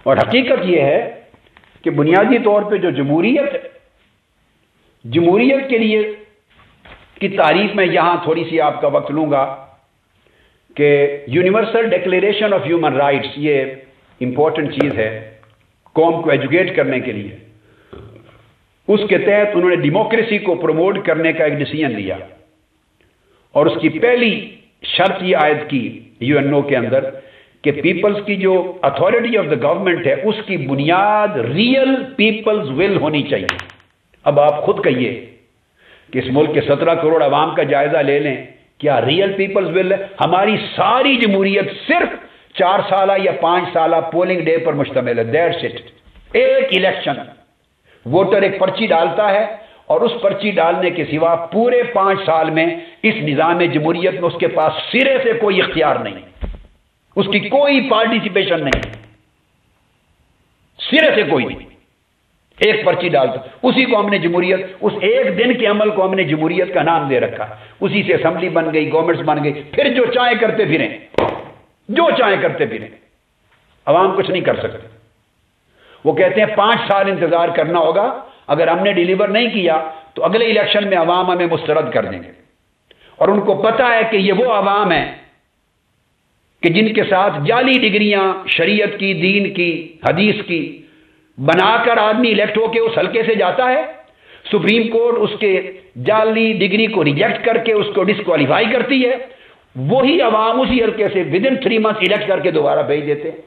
S1: اور حقیقت یہ ہے کہ بنیادی طور پہ جو جمہوریت ہے، جمہوریت کے لیے کی تعریف میں یہاں تھوڑی سی آپ کا وقت لوں گا کہ universal declaration of human rights یہ امپورٹنٹ چیز ہے قوم کو ایجوکیٹ کرنے کے لیے۔ اس کے تحت انہوں نے ڈیموکریسی کو پروموٹ کرنے کا ایک ڈیسیژن لیا، اور اس کی پہلی شرط یہ عائد کی UNO کے اندر کہ پیپلز کی جو اتھارٹی آف دا گورنمنٹ ہے اس کی بنیاد ریئل پیپلز ول ہونی چاہیے۔ اب آپ خود کہیے کہ اس ملک کے 17 کروڑ عوام کا جائزہ لے لیں، کیا ریئل پیپلز ول ہے؟ ہماری ساری جمہوریت صرف 4 سالہ یا 5 سالہ پولنگ ڈے پر مشتمل ہے، دیٹس اٹ۔ ایک الیکشن، ووٹر ایک پرچی ڈالتا ہے، اور اس پرچی ڈالنے کے سوا پورے 5 سال میں اس نظام جمہوریت میں اس کے پاس سرے سے کوئی اختیار نہیں، اس کی کوئی پارٹیسپیشن نہیں، سرے سے کوئی نہیں۔ ایک پرچی ڈالتا، اسی کو ہم نے جمہوریت، اس ایک دن کے عمل کو ہم نے جمہوریت کا نام دے رکھا، اسی سے اسمبلی بن گئی، گورنمنٹس بن گئی، پھر جو چاہیں کرتے پھریں، جو چاہیں کرتے پھریں، عوام کچھ نہیں کر سکتے۔ وہ کہتے ہیں 5 سال انتظار کرنا ہوگا، اگر ہم نے ڈیلیور نہیں کیا تو اگلے الیکشن میں عوام ہمیں مسترد کر دیں گے۔ اور ان کو پتا ہے کہ یہ وہ عوام ہیں کہ جن کے ساتھ جعلی ڈگریاں شریعت کی، دین کی، حدیث کی بنا کر آدمی الیکٹ ہو کے اس حلقے سے جاتا ہے، سپریم کورٹ اس کے جعلی ڈگری کو ریجیکٹ کر کے اس کو ڈسکوالیفائی کرتی ہے، وہی عوام اسی حلقے سے ودن 3 منتھ الیکٹ کر کے دوبارہ بھیج دیتے ہیں۔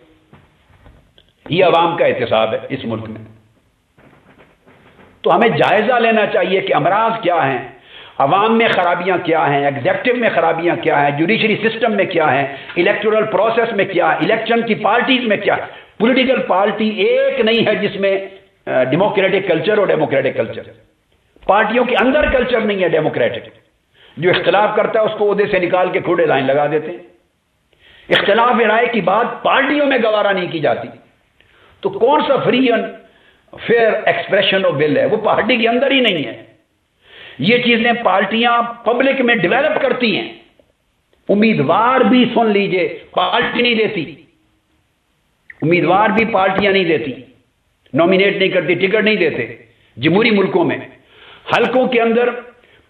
S1: یہ عوام کا احتساب ہے اس ملک میں۔ تو ہمیں جائزہ لینا چاہیے کہ امراض کیا ہیں، عوام میں خرابیاں کیا ہیں، ایگزیکٹو میں خرابیاں کیا ہیں، جوڈیشری سسٹم میں کیا ہیں، الیکٹورل پروسیس میں کیا ہے، الیکشن کی پارٹیز میں کیا ہے۔ پولیٹیکل پارٹی ایک نہیں ہے جس میں ڈیموکریٹک کلچر اور ڈیموکریٹک کلچر، پارٹیوں کے اندر کلچر نہیں ہے ڈیموکریٹک۔ جو اختلاف کرتا ہے اس کو عہدے سے نکال کے کھوڑے لائن لگا دیتے ہیں۔ اختلاف رائے کی بات پارٹیوں میں گوارا نہیں کی جاتی، تو کون سا free and fair expression of will ہے؟ وہ پارٹی کے اندر ہی نہیں ہے۔ یہ چیزیں پارٹیاں پبلک میں ڈیولپ کرتی ہیں، امیدوار بھی سن لیجئے پارٹی نہیں دیتی، امیدوار بھی پارٹیاں نہیں دیتی، نومینیٹ نہیں کرتی، ٹکٹ نہیں دیتے۔ جمہوری ملکوں میں حلقوں کے اندر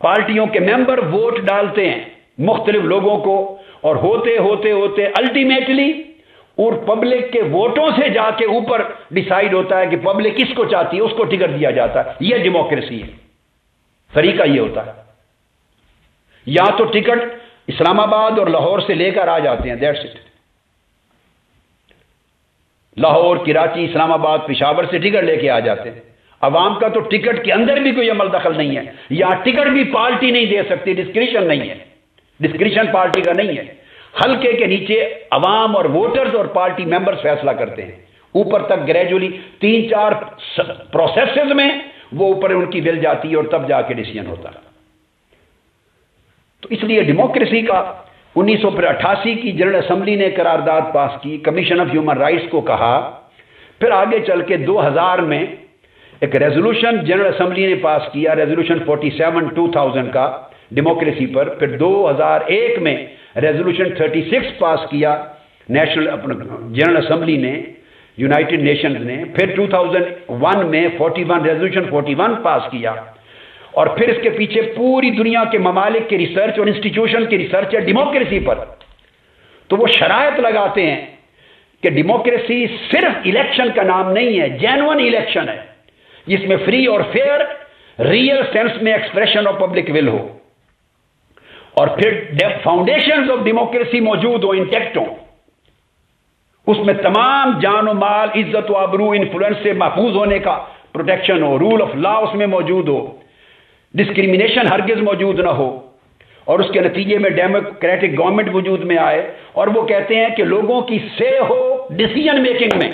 S1: پارٹیوں کے ممبر ووٹ ڈالتے ہیں مختلف لوگوں کو، اور ہوتے ہوتے ہوتے الٹیمیٹلی اور پبلک کے ووٹوں سے جا کے اوپر ڈیسائیڈ ہوتا ہے کہ پبلک کس کو چاہتی ہے، اس کو ٹکٹ دیا جاتا ہے۔ یہ ڈیموکریسی ہے، طریقہ یہ ہوتا ہے۔ یا تو ٹکٹ اسلام آباد اور لاہور سے لے کر آ جاتے ہیں، دیٹس اٹ۔ لاہور، کراچی، اسلام آباد، پشاور سے ٹکٹ لے کے آ جاتے ہیں۔ عوام کا تو ٹکٹ کے اندر بھی کوئی عمل دخل نہیں ہے، یہاں ٹکٹ بھی پارٹی نہیں دے سکتی، ڈسکریشن نہیں ہے، ڈسکریشن پارٹی کا نہیں ہے۔ حلقے کے نیچے عوام اور ووٹرز اور پارٹی ممبرز فیصلہ کرتے ہیں، اوپر تک گریجولی 3-4 پروسیسز میں وہ اوپر ان کی ول جاتی ہے اور تب جا کے ڈیسیژن ہوتا ہے۔ تو اس لیے ڈیموکریسی کا 1988 کی جنرل اسمبلی نے قرارداد پاس کی، کمیشن آف ہیومن رائٹس کو کہا، پھر آگے چل کے 2000 میں ایک ریزولوشن جنرل اسمبلی نے پاس کیا، ریزولوشن 47 2000 کا ڈیموکریسی پر، پھر 2001 میں ریزولوشن 36 پاس کیا نیشنل جنرل اسمبلی نے، یونائٹڈ نیشنز نے، پھر 2001 میں 41 ریزولوشن 41 پاس کیا، اور پھر اس کے پیچھے پوری دنیا کے ممالک کے ریسرچ اور انسٹیٹیوشن کی ریسرچ ہے ڈیموکریسی پر۔ تو وہ شرائط لگاتے ہیں کہ ڈیموکریسی صرف الیکشن کا نام نہیں ہے، جینوئن الیکشن ہے جس میں فری اور فیئر ریئل سینس میں ایکسپریشن آف پبلک ول ہو، اور پھر فاؤنڈیشنز آف ڈیموکریسی موجود ہو، انٹیکٹ ہو، اس میں تمام جان و مال، عزت و آبرو، انفلوئنس سے محفوظ ہونے کا پروٹیکشن ہو، رول آف لا اس میں موجود ہو، ڈسکریمنیشن ہرگز موجود نہ ہو، اور اس کے نتیجے میں ڈیموکریٹک گورنمنٹ وجود میں آئے۔ اور وہ کہتے ہیں کہ لوگوں کی سے ہو ڈیسیژن میکنگ میں،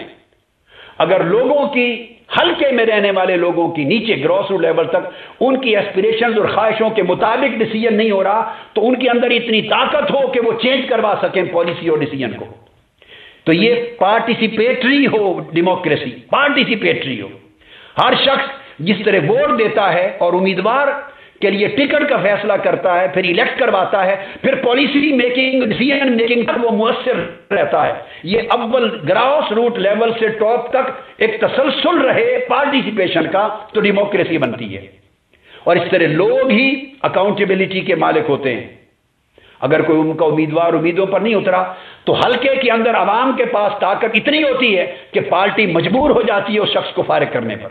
S1: اگر لوگوں کی حلقے میں رہنے والے لوگوں کی نیچے گراس روٹ لیول تک ان کی ایسپریشنز اور خواہشوں کے مطابق ڈیسیجن نہیں ہو رہا تو ان کے اندر اتنی طاقت ہو کہ وہ چینج کروا سکیں پالیسی اور ڈیسیجن کو. تو یہ پارٹیسپیٹری ہو ڈیموکریسی، پارٹیسپیٹری ہو. ہر شخص جس طرح ووٹ دیتا ہے اور امیدوار کے لیے ٹکٹ کا فیصلہ کرتا ہے، پھر الیکٹ کرواتا ہے، پھر پالیسی میکنگ ڈیسیژن میکنگ پر وہ مؤثر رہتا ہے. یہ اول گراس روٹ لیول سے ٹاپ تک ایک تسلسل رہے پارٹیسپیشن کا تو ڈیموکریسی بنتی ہے. اور اس طرح لوگ ہی اکاؤنٹیبلٹی کے مالک ہوتے ہیں. اگر کوئی ان کا امیدوار امیدوں پر نہیں اترا تو حلقے کے اندر عوام کے پاس طاقت اتنی ہوتی ہے کہ پارٹی مجبور ہو جاتی ہے اس شخص کو فارغ کرنے پر.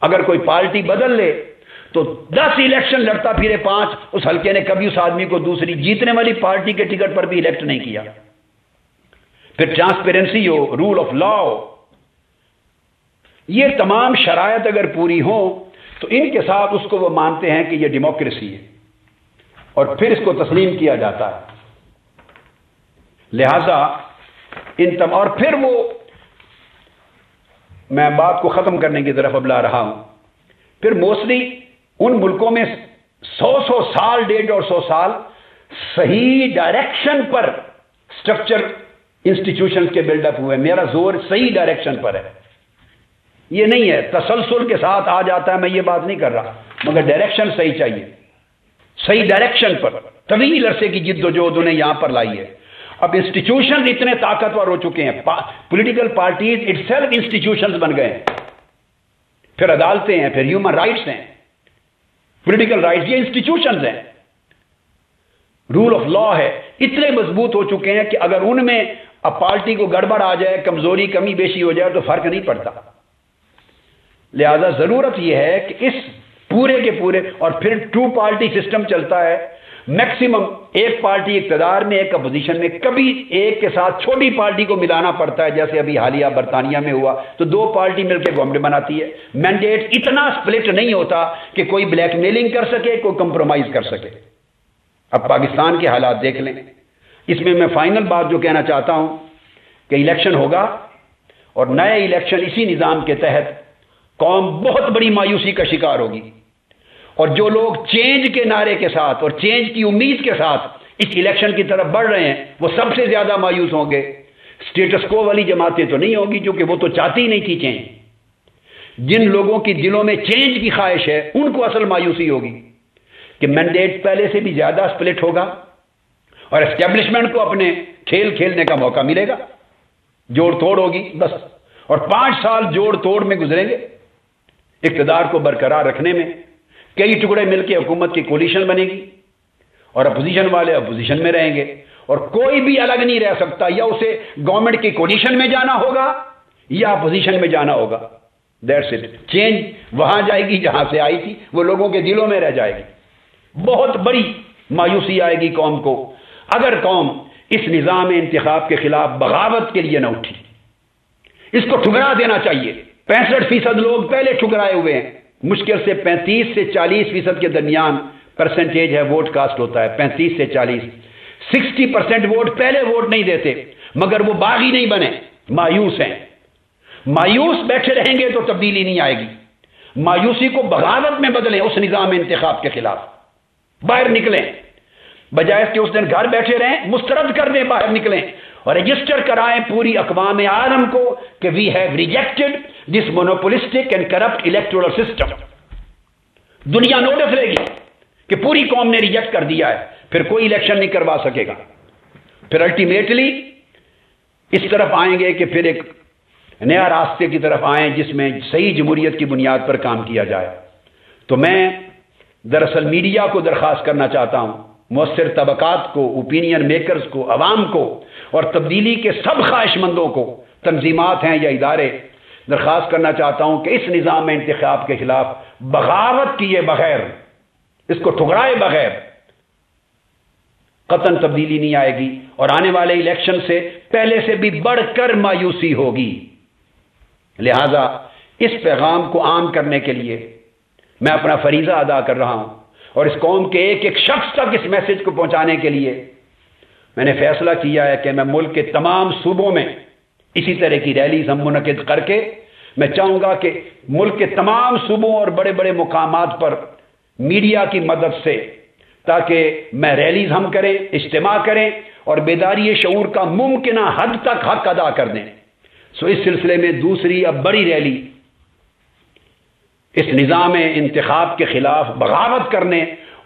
S1: اگر کوئی پارٹی بدل لے تو 10 الیکشن لڑتا پھرے 5، اس حلقے نے کبھی اس آدمی کو دوسری جیتنے والی پارٹی کے ٹکٹ پر بھی الیکٹ نہیں کیا. پھر ٹرانسپیرنسی ہو، رول آف لا ہو، یہ تمام شرائط اگر پوری ہوں تو ان کے ساتھ اس کو وہ مانتے ہیں کہ یہ ڈیموکریسی ہے اور پھر اس کو تسلیم کیا جاتا ہے. لہذا اور پھر وہ، میں بات کو ختم کرنے کی طرف اب لا رہا ہوں، پھر موسٹلی ان ملکوں میں 100 سال 150 سال صحیح ڈائریکشن پر سٹرکچر انسٹیٹیوشن کے بلڈ اپ ہوئے. میرا زور صحیح ڈائریکشن پر ہے، یہ نہیں ہے تسلسل کے ساتھ آ جاتا ہے، میں یہ بات نہیں کر رہا، مگر ڈائریکشن صحیح چاہیے. صحیح ڈائریکشن پر طویل عرصے کی جد و جہد انہیں یہاں پر لائی ہے. اب انسٹیٹیوشن اتنے طاقتور ہو چکے ہیں، political parties itself institutions بن گئے ہیں. پھر عدالتیں ہیں، پھر ہیومن رائٹس ہیں، پولیٹیکل رائٹس، یہ انسٹیٹیوشنز ہیں. رول آف لا ہے، اتنے مضبوط ہو چکے ہیں کہ اگر ان میں اب پارٹی کو گڑبڑ آ جائے، کمزوری کمی بیشی ہو جائے تو فرق نہیں پڑتا. لہذا ضرورت یہ ہے کہ اس پورے کے پورے، اور پھر 2 پارٹی سسٹم چلتا ہے. میکسیمم ایک پارٹی اقتدار میں، ایک اپوزیشن میں، کبھی ایک کے ساتھ چھوٹی پارٹی کو ملانا پڑتا ہے، جیسے ابھی حالیہ برطانیہ میں ہوا تو 2 پارٹی مل کے گورنمنٹ بناتی ہے. مینڈیٹ اتنا سپلٹ نہیں ہوتا کہ کوئی بلیک میلنگ کر سکے، کوئی کمپرومائز کر سکے. اب پاکستان کے حالات دیکھ لیں. اس میں فائنل بات جو کہنا چاہتا ہوں کہ الیکشن ہوگا اور نئے الیکشن اسی نظام کے تحت قوم بہت بڑی مایوسی کا شکار ہوگی. اور جو لوگ چینج کے نعرے کے ساتھ اور چینج کی امید کے ساتھ اس الیکشن کی طرف بڑھ رہے ہیں وہ سب سے زیادہ مایوس ہوں گے. سٹیٹس کو والی جماعتیں تو نہیں ہوں گی کیونکہ وہ تو چاہتی ہی نہیں تھی چینج. جن لوگوں کی دلوں میں چینج کی خواہش ہے ان کو اصل مایوسی ہوگی کہ مینڈیٹ پہلے سے بھی زیادہ سپلٹ ہوگا اور اسٹیبلشمنٹ کو اپنے کھیل کھیلنے کا موقع ملے گا. جوڑ توڑ ہوگی بس، اور 5 سال جوڑ توڑ میں گزریں گے. اقتدار کو برقرار رکھنے میں کئی ٹکڑے مل کے حکومت کی کولیشن بنے گی اور اپوزیشن والے اپوزیشن میں رہیں گے اور کوئی بھی الگ نہیں رہ سکتا. یا اسے گورنمنٹ کی کولیشن میں جانا ہوگا یا اپوزیشن میں جانا ہوگا. That's it. چینج وہاں جائے گی جہاں سے آئی تھی، وہ لوگوں کے دلوں میں رہ جائے گی. بہت بڑی مایوسی آئے گی قوم کو اگر قوم اس نظام انتخاب کے خلاف بغاوت کے لیے نہ اٹھی. اس کو ٹھکرا دینا چاہیے. 65% لوگ پہلے ٹھکرائے ہوئے ہیں. مشکل سے 35 سے 40% کے درمیان پرسنٹیج ہے ووٹ کاسٹ ہوتا ہے. 35 سے 40. 60% ووٹ پہلے ووٹ نہیں دیتے مگر وہ باغی نہیں بنے، مایوس ہیں. مایوس بیٹھے رہیں گے تو تبدیلی نہیں آئے گی. مایوسی کو بغاوت میں بدلیں. اس نظام انتخاب کے خلاف باہر نکلیں، بجائے کہ اس دن گھر بیٹھے رہیں، مسترد کر دیں، باہر نکلیں اور رجسٹر کرائیں پوری اقوام عالم کو کہ we have rejected this monopolistic and corrupt electoral system. دنیا نوٹس لے گی کہ پوری قوم نے ریجیکٹ کر دیا ہے. پھر کوئی الیکشن نہیں کروا سکے گا. پھر الٹیمیٹلی اس طرف آئیں گے کہ پھر ایک نیا راستے کی طرف آئیں جس میں صحیح جمہوریت کی بنیاد پر کام کیا جائے. تو میں دراصل میڈیا کو درخواست کرنا چاہتا ہوں، مؤثر طبقات کو، اوپینین میکرز کو، عوام کو اور تبدیلی کے سب خواہش مندوں کو، تنظیمات ہیں یا ادارے، درخواست کرنا چاہتا ہوں کہ اس نظام انتخاب کے خلاف بغاوت کیے بغیر، اس کو ٹھکرائے بغیر قطعاً تبدیلی نہیں آئے گی اور آنے والے الیکشن سے پہلے سے بھی بڑھ کر مایوسی ہوگی. لہذا اس پیغام کو عام کرنے کے لیے میں اپنا فریضہ ادا کر رہا ہوں اور اس قوم کے ایک ایک شخص تک اس میسج کو پہنچانے کے لیے میں نے فیصلہ کیا ہے کہ میں ملک کے تمام صوبوں میں اسی طرح کی ریلیز ہم منعقد کر کے میں چاہوں گا کہ ملک کے تمام صوبوں اور بڑے بڑے مقامات پر میڈیا کی مدد سے تاکہ میں ریلیز ہم کریں، اجتماع کریں اور بیداری شعور کا ممکنہ حد تک حق ادا کر دیں۔ اس سلسلے میں دوسری اب بڑی ریلی اس نظام انتخاب کے خلاف بغاوت کرنے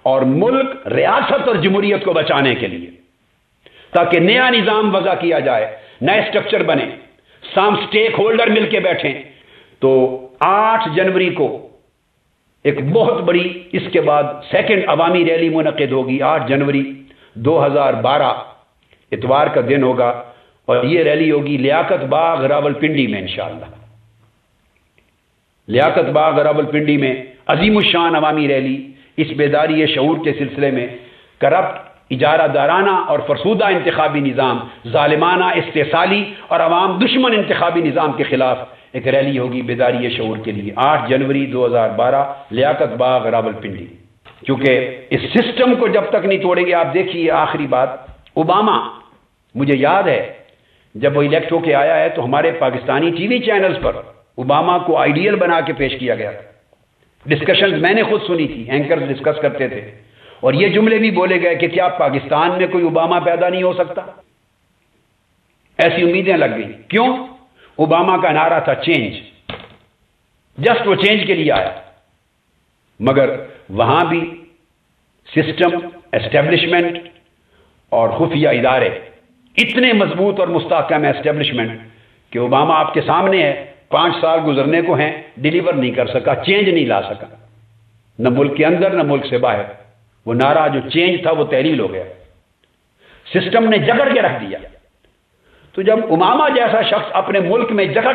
S1: اور ملک، ریاست اور جمہوریت کو بچانے کے لیے، تاکہ نیا نظام وضع کیا جائے، نئے سٹرکچر بنے، سام سٹیک ہولڈر مل کے بیٹھیں۔ تو 8 جنوری کو ایک بہت بڑی اس کے بعد سیکنڈ عوامی ریلی منعقد ہوگی۔ 8 جنوری 2012 اتوار کا دن ہوگا اور یہ ریلی ہوگی لیاقت باغ راولپنڈی میں انشاءاللہ۔ لیاقت باغ راولپنڈی میں عظیم الشان عوامی ریلی اس بیداری شعور کے سلسلے میں کرپٹ، اجارہ دارانہ اور فرسودہ انتخابی نظام، ظالمانہ، استحصالی اور عوام دشمن انتخابی نظام کے خلاف ایک ریلی ہوگی بیداری شعور کے لیے 8 جنوری 2012 لیاقت باغ راولپنڈی۔ کیونکہ اس سسٹم کو جب تک نہیں توڑیں گے، آپ دیکھیے آخری بات، اوباما، مجھے یاد ہے جب وہ الیکٹ ہو کے آیا ہے تو ہمارے پاکستانی ٹی وی چینلز پر اوباما کو آئیڈیل بنا کے پیش کیا گیا۔ ڈسکشنز میں نے خود سنی تھی، اینکرز ڈسکس کرتے تھے اور یہ جملے بھی بولے گئے کہ کیا پاکستان میں کوئی اوباما پیدا نہیں ہو سکتا؟ ایسی امیدیں لگ گئی۔ کیوں؟ اوباما کا نعرہ تھا چینج، جسٹ وہ چینج کے لیے آیا، مگر وہاں بھی سسٹم، اسٹیبلشمنٹ اور خفیہ ادارے اتنے مضبوط اور مستحکم ہے اسٹیبلشمنٹ کہ اوباما آپ کے سامنے ہے، 5 سال گزرنے کو ہیں، ڈیلیور نہیں کر سکا، چینج نہیں لا سکا، نہ ملک کے اندر نہ ملک سے باہر۔ وہ نعرہ جو چینج تھا وہ تحلیل ہو گیا، سسٹم نے جکڑ کے رکھ دیا۔ تو جب اوباما جیسا شخص اپنے ملک میں جکڑا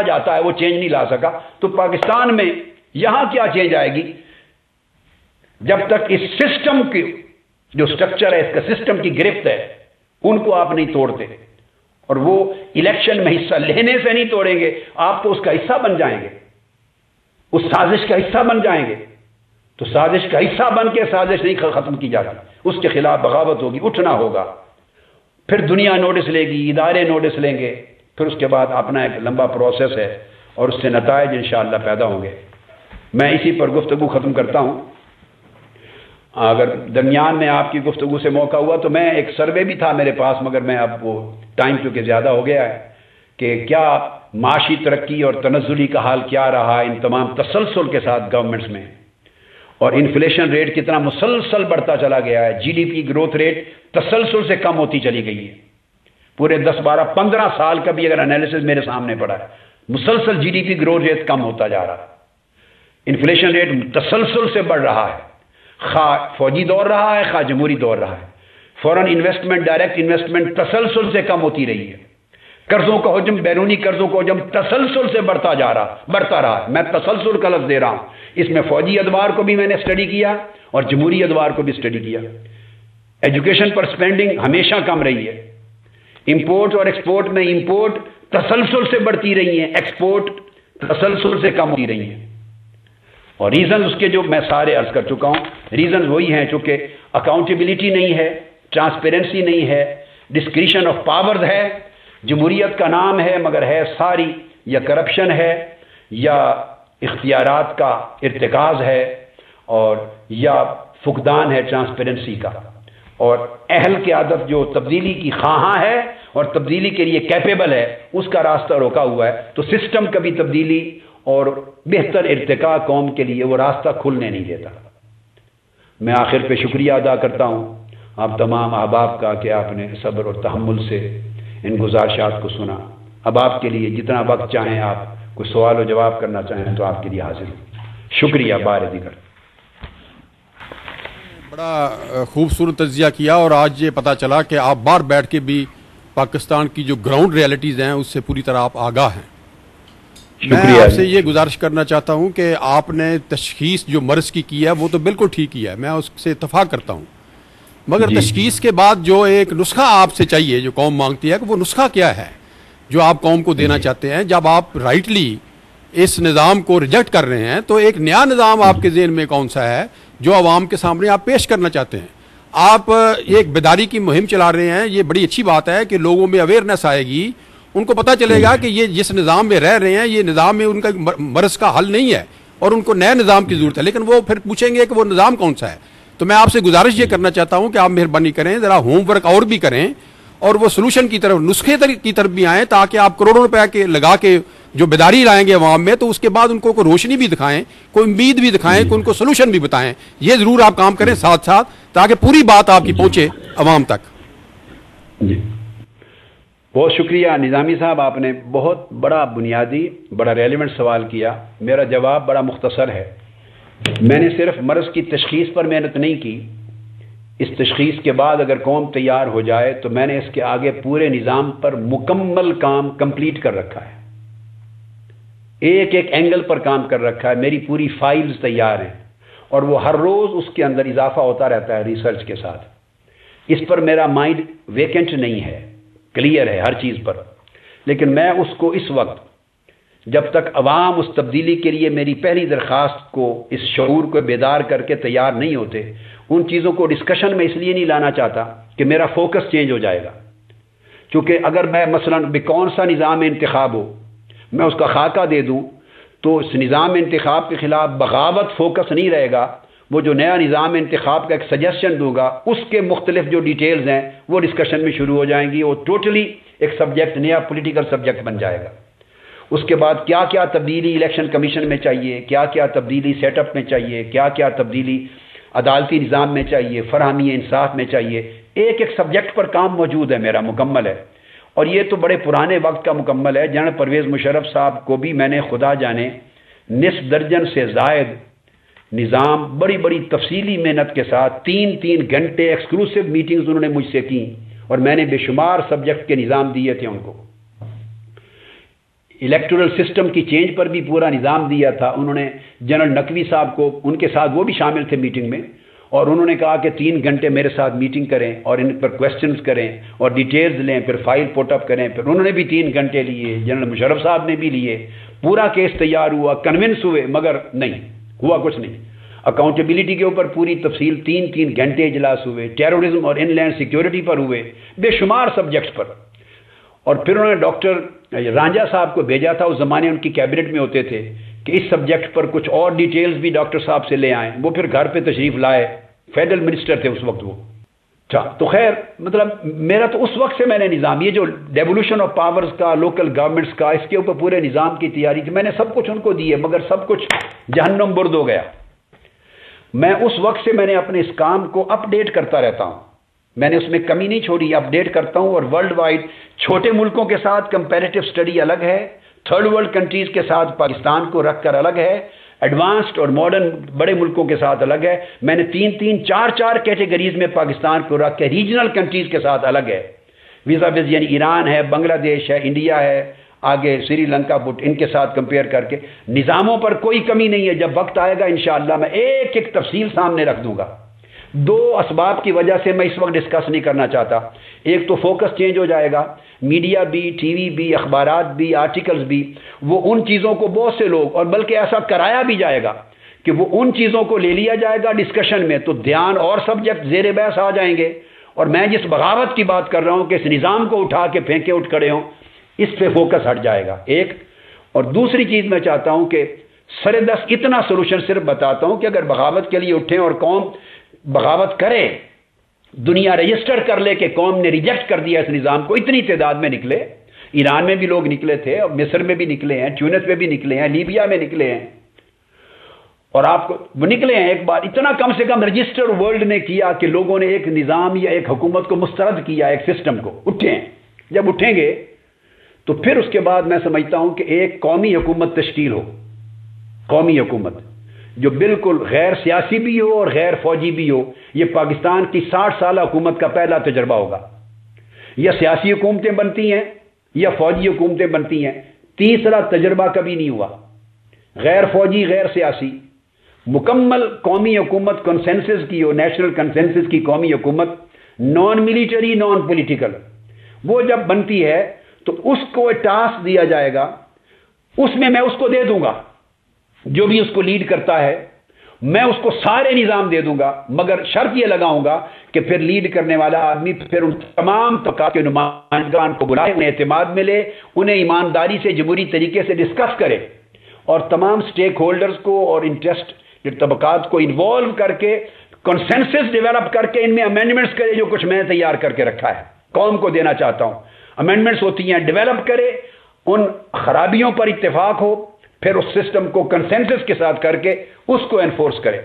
S1: جاتا ہے، وہ چینج نہیں لا سکا، تو پاکستان میں یہاں کیا چینج آئے گی جب تک اس سسٹم کی جو سٹرکچر ہے، اس کا سسٹم کی گرفت ہے، ان کو آپ نہیں توڑتے اور وہ الیکشن میں حصہ لینے سے نہیں توڑیں گے، آپ تو اس کا حصہ بن جائیں گے، اس سازش کا حصہ بن جائیں گے۔ تو سازش کا حصہ بن کے سازش نہیں ختم کی جاتی، اس کے خلاف بغاوت ہوگی، اٹھنا ہوگا، پھر دنیا نوٹس لے گی، ادارے نوٹس لیں گے، پھر اس کے بعد اپنا ایک لمبا پروسیس ہے اور اس سے نتائج انشاءاللہ پیدا ہوں گے۔ میں اسی پر گفتگو ختم کرتا ہوں۔ اگر درمیان میں آپ کی گفتگو سے موقع ہوا تو میں ایک سروے بھی تھا میرے پاس، مگر میں اب وہ ٹائم کیونکہ زیادہ ہو گیا ہے، کہ کیا معاشی ترقی اور تنزلی کا حال کیا رہا ان تمام تسلسل کے ساتھ گورنمنٹس میں، اور انفلیشن ریٹ کتنا مسلسل بڑھتا چلا گیا ہے، G D P growth rate تسلسل سے کم ہوتی چلی گئی ہے، پورے 10 12 15 سال کا بھی اگر انالیسس میرے سامنے پڑا ہے، مسلسل G D P growth rate کم ہوتا جا رہا ہے، انفلیشن ریٹ تسلسل سے بڑھ رہا ہے، خواہ فوجی دور رہا ہے خواہ جمہوری دور رہا ہے، فورن انویسٹمنٹ، ڈائریکٹ انویسٹمنٹ تسلسل سے کم ہوتی رہی ہے، قرضوں کا حجم، بیرونی قرضوں کا حجم تسلسل سے بڑھتا رہا ہے۔ میں تسلسل کا لفظ دے رہا ہوں، اس میں فوجی ادوار کو بھی میں نے اسٹڈی کیا اور جمہوری ادوار کو بھی اسٹڈی کیا۔ ایجوکیشن پر سپینڈنگ ہمیشہ کم رہی ہے، امپورٹ اور ایکسپورٹ میں امپورٹ تسلسل سے بڑھتی رہی ہیں، ایکسپورٹ تسلسل سے کم ہوتی رہی ہیں، اور ریزنز اس کے جو میں سارے عرض کر چکا ہوں، ریزنز وہی ہیں چونکہ اکاؤنٹیبلٹی نہیں ہے، ٹرانسپیرنسی نہیں ہے، ڈسکریشن آف پاورز ہے، جمہوریت کا نام ہے مگر ہے ساری یا کرپشن ہے یا اختیارات کا ارتکاز ہے اور یا فقدان ہے ٹرانسپیرنسی کا، اور اہل قیادت جو تبدیلی کی خواہاں ہے اور تبدیلی کے لیے کیپیبل ہے، اس کا راستہ روکا ہوا ہے، تو سسٹم کبھی تبدیلی اور بہتر ارتقاء قوم کے لیے وہ راستہ کھلنے نہیں دیتا۔ میں آخر پہ شکریہ ادا کرتا ہوں آپ تمام احباب کا کہ آپ نے صبر اور تحمل سے ان گزارشات کو سنا۔ اب آپ کے لیے جتنا وقت چاہیں، آپ کوئی سوال و جواب کرنا چاہیں تو آپ کے لیے حاضر ہوں۔ شکریہ بار دیگر۔
S2: بڑا خوبصورت تجزیہ کیا، اور آج یہ پتہ چلا کہ آپ باہر بیٹھ کے بھی پاکستان کی جو گراؤنڈ ریالٹیز ہیں اس سے پوری طرح آپ آگاہ ہیں۔ میں آپ سے یہ گزارش کرنا چاہتا ہوں کہ آپ نے تشخیص جو مرض کی ہے وہ تو بالکل ٹھیک کی ہے، میں اس سے اتفاق کرتا ہوں، مگر تشخیص کے بعد جو ایک نسخہ آپ سے چاہیے جو قوم مانگتی ہے، کہ وہ نسخہ کیا ہے جو آپ قوم کو دینا چاہتے ہیں؟ جب آپ رائٹلی اس نظام کو ریجیکٹ کر رہے ہیں تو ایک نیا نظام آپ کے ذہن میں کون سا ہے جو عوام کے سامنے آپ پیش کرنا چاہتے ہیں؟ آپ ایک بیداری کی مہم چلا رہے ہیں، یہ بڑی اچھی بات ہے کہ لوگوں میں اویئرنیس آئے گی ان کو پتا چلے گا کہ یہ جس نظام میں رہ رہے ہیں یہ نظام میں ان کا مرض کا حل نہیں ہے اور ان کو نئے نظام کی ضرورت ہے، لیکن وہ پھر پوچھیں گے کہ وہ نظام کون سا ہے۔ تو میں آپ سے گزارش یہ کرنا چاہتا ہوں کہ آپ مہربانی کریں، ذرا ہوم ورک اور بھی کریں اور وہ سولوشن کی طرف، نسخے کی طرف بھی آئیں، تاکہ آپ کروڑوں روپے کے لگا کے جو بیداری لائیں گے عوام میں، تو اس کے بعد ان کو کوئی روشنی بھی دکھائیں، کوئی امید بھی دکھائیں، کہ ان کو سولوشن بھی بتائیں۔ یہ ضرور آپ کام کریں ساتھ ساتھ، تاکہ پوری بات آپ کی پہنچے عوام تک۔
S1: جی بہت شکریہ نظامی صاحب، آپ نے بہت بڑا بنیادی بڑا ریلیونٹ سوال کیا۔ میرا جواب بڑا مختصر ہے۔ میں نے صرف مرض کی تشخیص پر محنت نہیں کی، اس تشخیص کے بعد اگر قوم تیار ہو جائے تو میں نے اس کے آگے پورے نظام پر مکمل کام کمپلیٹ کر رکھا ہے، ایک ایک اینگل پر کام کر رکھا ہے، میری پوری فائلز تیار ہیں اور وہ ہر روز اس کے اندر اضافہ ہوتا رہتا ہے ریسرچ کے ساتھ۔ اس پر میرا مائنڈ ویکنٹ نہیں ہے، کلیئر ہے ہر چیز پر، لیکن میں اس کو اس وقت جب تک عوام اس تبدیلی کے لیے میری پہلی درخواست کو، اس شعور کو بیدار کر کے تیار نہیں ہوتے، ان چیزوں کو ڈسکشن میں اس لیے نہیں لانا چاہتا کہ میرا فوکس چینج ہو جائے گا۔ چونکہ اگر میں مثلاً کون سا نظام انتخاب ہو میں اس کا خاکہ دے دوں تو اس نظام انتخاب کے خلاف بغاوت فوکس نہیں رہے گا، وہ جو نیا نظام انتخاب کا ایک سجیشن دوں گا اس کے مختلف جو ڈیٹیلز ہیں وہ ڈسکشن میں شروع ہو جائیں گی، وہ ٹوٹلی ایک سبجیکٹ نیا پولیٹیکل سبجیکٹ بن جائے گا۔ اس کے بعد کیا کیا تبدیلی الیکشن کمیشن میں چاہیے، کیا کیا تبدیلی سیٹ اپ میں چاہیے، کیا کیا تبدیلی عدالتی نظام میں چاہیے، فراہمی انصاف میں چاہیے، ایک ایک سبجیکٹ پر کام موجود ہے میرا، مکمل ہے۔ اور یہ تو بڑے پرانے وقت کا مکمل ہے۔ جنرل پرویز مشرف صاحب کو بھی میں نے خدا جانے نصف درجن سے زائد نظام بڑی بڑی تفصیلی محنت کے ساتھ 3 گھنٹے ایکسکلوسیو میٹنگز انہوں نے مجھ سے کی اور میں نے بے شمار سبجیکٹ کے نظام دیے تھے ان کو۔ الیکٹورل سسٹم کی چینج پر بھی پورا نظام دیا تھا انہوں نے، جنرل نقوی صاحب کو، ان کے ساتھ وہ بھی شامل تھے میٹنگ میں، اور انہوں نے کہا کہ 3 گھنٹے میرے ساتھ میٹنگ کریں اور ان پر کویسچنز کریں اور ڈیٹیلز لیں، پھر فائل پوٹ اپ کریں۔ پھر انہوں نے بھی 3 گھنٹے لیے، جنرل مشرف صاحب نے بھی لیے، پورا کیس تیار ہوا، کنونس ہوئے، مگر نہیں ہوا کچھ نہیں۔ اکاؤنٹیبلٹی کے اوپر پوری تفصیل 3 گھنٹے اجلاس ہوئے، ٹیررزم اور ان لینڈ سیکیورٹی پر ہوئے، بے شمار سبجیکٹس پر۔ اور پھر انہوں نے ڈاکٹر رانجھا صاحب کو بھیجا تھا، اس زمانے ان کی کیبنٹ میں ہوتے تھے، کہ اس سبجیکٹ پر کچھ اور ڈیٹیلز بھی ڈاکٹر صاحب سے لے آئیں۔ وہ پھر گھر پہ تشریف لائے، فیڈرل منسٹر تھے اس وقت وہ۔ تو خیر مطلب میرا تو اس وقت سے میں نے نظام، یہ جو ڈیولوشن آف پاورز کا، لوکل گورنمنٹس کا، اس کے اوپر پورے نظام کی تیاری تھی، میں نے سب کچھ ان کو دی ہے، مگر سب کچھ جہنم برد ہو گیا۔ میں اس وقت سے میں نے اپنے اس کام کو اپ ڈیٹ کرتا رہتا ہوں، میں نے اس میں کمی نہیں چھوڑی، اپ ڈیٹ کرتا ہوں۔ اور ورلڈ وائڈ چھوٹے ملکوں کے ساتھ کمپیریٹیو اسٹڈی الگ ہے، تھرڈ ورلڈ کنٹریز کے ساتھ پاکستان کو رکھ کر الگ ہے، ایڈوانسڈ اور ماڈرن بڑے ملکوں کے ساتھ الگ ہے۔ میں نے 3 4 کیٹیگریز میں پاکستان کو رکھ کے ریجنل کنٹریز کے ساتھ الگ ہے، ویزا ویز یعنی ایران ہے، بنگلہ دیش ہے، انڈیا ہے، آگے سری لنکا ان کے ساتھ کمپیئر کر کے نظاموں پر کوئی کمی نہیں ہے۔ جب وقت آئے گا انشاءاللہ میں ایک ایک تفصیل سامنے رکھ دوں گا۔ 2 اسباب کی وجہ سے میں اس وقت ڈسکس نہیں کرنا چاہتا، ایک تو فوکس چینج ہو جائے گا، میڈیا بھی، ٹی وی بھی، اخبارات بھی، آرٹیکلز بھی، وہ ان چیزوں کو بہت سے لوگ، اور بلکہ ایسا کرایا بھی جائے گا کہ وہ ان چیزوں کو لے لیا جائے گا ڈسکشن میں، تو دھیان اور سبجیکٹ زیر بحث آ جائیں گے، اور میں جس بغاوت کی بات کر رہا ہوں کہ اس نظام کو اٹھا کے پھینکے اٹھ کھڑے ہوں، اس پہ فوکس ہٹ جائے گا ایک۔ اور دوسری چیز میں چاہتا ہوں کہ سر دست اتنا سولوشن صرف بتاتا ہوں کہ اگر بغاوت کے لیے اٹھیں اور قوم بغاوت کرے، دنیا رجسٹر کر لے کہ قوم نے ریجیکٹ کر دیا اس نظام کو، اتنی تعداد میں نکلے، ایران میں بھی لوگ نکلے تھے، اور مصر میں بھی نکلے ہیں، ٹیونس میں بھی نکلے ہیں، لیبیا میں نکلے ہیں، اور آپ کو وہ نکلے ہیں ایک بار، اتنا کم سے کم رجسٹر ورلڈ نے کیا کہ لوگوں نے ایک نظام یا ایک حکومت کو مسترد کیا، ایک سسٹم کو، اٹھے ہیں۔ جب اٹھیں گے تو پھر اس کے بعد میں سمجھتا ہوں کہ ایک قومی حکومت تشکیل ہو، قومی حکومت جو بالکل غیر سیاسی بھی ہو اور غیر فوجی بھی ہو۔ یہ پاکستان کی 60 سالہ حکومت کا پہلا تجربہ ہوگا، یا سیاسی حکومتیں بنتی ہیں یا فوجی حکومتیں بنتی ہیں، تیسرا تجربہ کبھی نہیں ہوا۔ غیر فوجی، غیر سیاسی، مکمل قومی حکومت کنسنسس کی ہو، نیشنل کنسنسس کی قومی حکومت، نان ملیٹری، نان پولیٹیکل، وہ جب بنتی ہے تو اس کو ٹاسک دیا جائے گا، اس میں اس کو دے دوں گا جو بھی اس کو لیڈ کرتا ہے، میں اس کو سارے نظام دے دوں گا، مگر شرط یہ لگاؤں گا کہ پھر لیڈ کرنے والا آدمی پھر ان تمام طبقات کے نمائندگان کو بلائے، انہیں اعتماد ملے، انہیں ایمانداری سے جمہوری طریقے سے ڈسکس کرے، اور تمام سٹیک ہولڈرز کو اور انٹرسٹ طبقات کو انوالو کر کے کنسنسس ڈیولپ کر کے ان میں امینڈمنٹس کرے، جو کچھ میں تیار کر کے رکھا ہے قوم کو دینا چاہتا ہوں۔ امینڈمنٹس ہوتی ہیں، ڈیولپ کرے، ان خرابیوں پر اتفاق ہو، پھر اس سسٹم کو کنسنسس کے ساتھ کر کے اس کو انفورس کرے،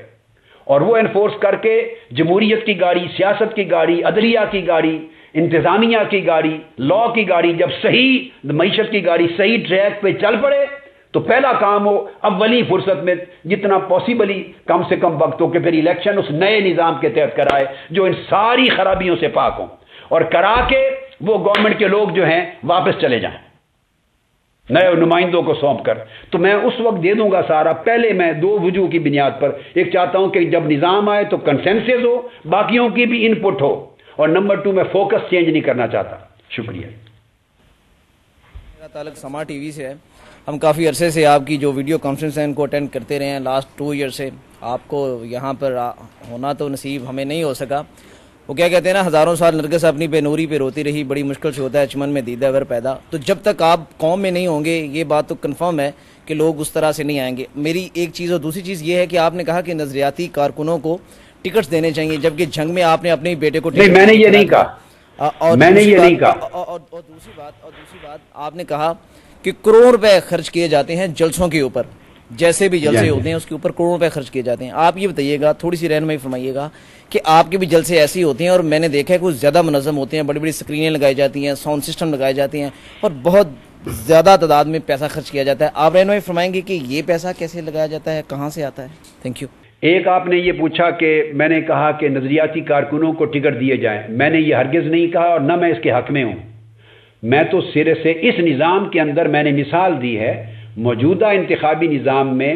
S1: اور وہ انفورس کر کے جمہوریت کی گاڑی، سیاست کی گاڑی، عدلیہ کی گاڑی، انتظامیہ کی گاڑی، لا کی گاڑی جب صحیح معیشت کی گاڑی صحیح ٹریک پہ چل پڑے تو پہلا کام ہو اولی فرصت میں جتنا پاسبلی کم سے کم وقت ہو کہ پھر الیکشن اس نئے نظام کے تحت کرائے جو ان ساری خرابیوں سے پاک ہوں، اور کرا کے وہ گورنمنٹ کے لوگ جو ہیں واپس چلے جائیں نئے نمائندوں کو سونپ کر۔ تو میں اس وقت دے دوں گا سارا۔ پہلے میں دو وجوہ کی بنیاد پر، ایک چاہتا ہوں کہ جب نظام آئے تو کنسنسس ہو، باقیوں کی بھی ان پٹ ہو، اور نمبر 2 میں فوکس چینج نہیں کرنا چاہتا۔ شکریہ۔
S3: میرا تعلق سما ٹی وی سے ہے۔ ہم کافی عرصے سے آپ کی جو ویڈیو کانفرنس ہیں ان کو اٹینڈ کرتے رہے ہیں، لاسٹ 2 ایئر سے۔ آپ کو یہاں پر ہونا تو نصیب ہمیں نہیں ہو سکا۔ وہ کیا کہتے ہیں نا، ہزاروں سال نرگس اپنی بے نوری پہ روتی رہی، بڑی مشکل سے ہوتا ہے چمن میں دیدہ ور پیدا۔ تو جب تک آپ قوم میں نہیں ہوں گے یہ بات تو کنفرم ہے کہ لوگ اس طرح سے نہیں آئیں گے۔ میری ایک چیز، اور دوسری چیز یہ ہے کہ آپ نے کہا کہ نظریاتی کارکنوں کو ٹکٹس دینے چاہیے، جبکہ جنگ میں آپ نے اپنے بیٹے کو
S1: نہیں، میں نے یہ نہیں کہا، میں نے یہ نہیں کہا۔
S3: اور دوسری بات آپ نے کہا کہ کروڑ روپے خرچ کیے جاتے ہیں جلسوں کے اوپر، جیسے بھی جلسے ہوتے ہیں اس کے اوپر کروڑ روپے خرچ کیے جاتے ہیں۔ آپ یہ بتائیے گا، تھوڑی سی رہنمائی فرمائیے گا کہ آپ کے بھی جلسے ایسے ہوتے ہیں، اور میں نے دیکھا ہے کہ زیادہ منظم ہوتے ہیں، بڑی بڑی اسکرینیں لگائی جاتی ہیں، ساؤنڈ سسٹم لگائے جاتے ہیں، اور بہت زیادہ تعداد میں پیسہ خرچ کیا جاتا ہے۔ آپ رہنمائی فرمائیں گے کہ یہ پیسہ کیسے لگایا جاتا ہے، کہاں سے آتا ہے؟ Thank you.
S1: ایک آپ نے یہ پوچھا کہ میں نے کہا کہ نظریاتی کارکنوں کو ٹکٹ دیے جائیں، میں نے یہ ہرگز نہیں کہا، اور نہ میں اس کے حق میں ہوں۔ میں تو سرے سے اس نظام کے اندر میں نے مثال دی ہے، موجودہ انتخابی نظام میں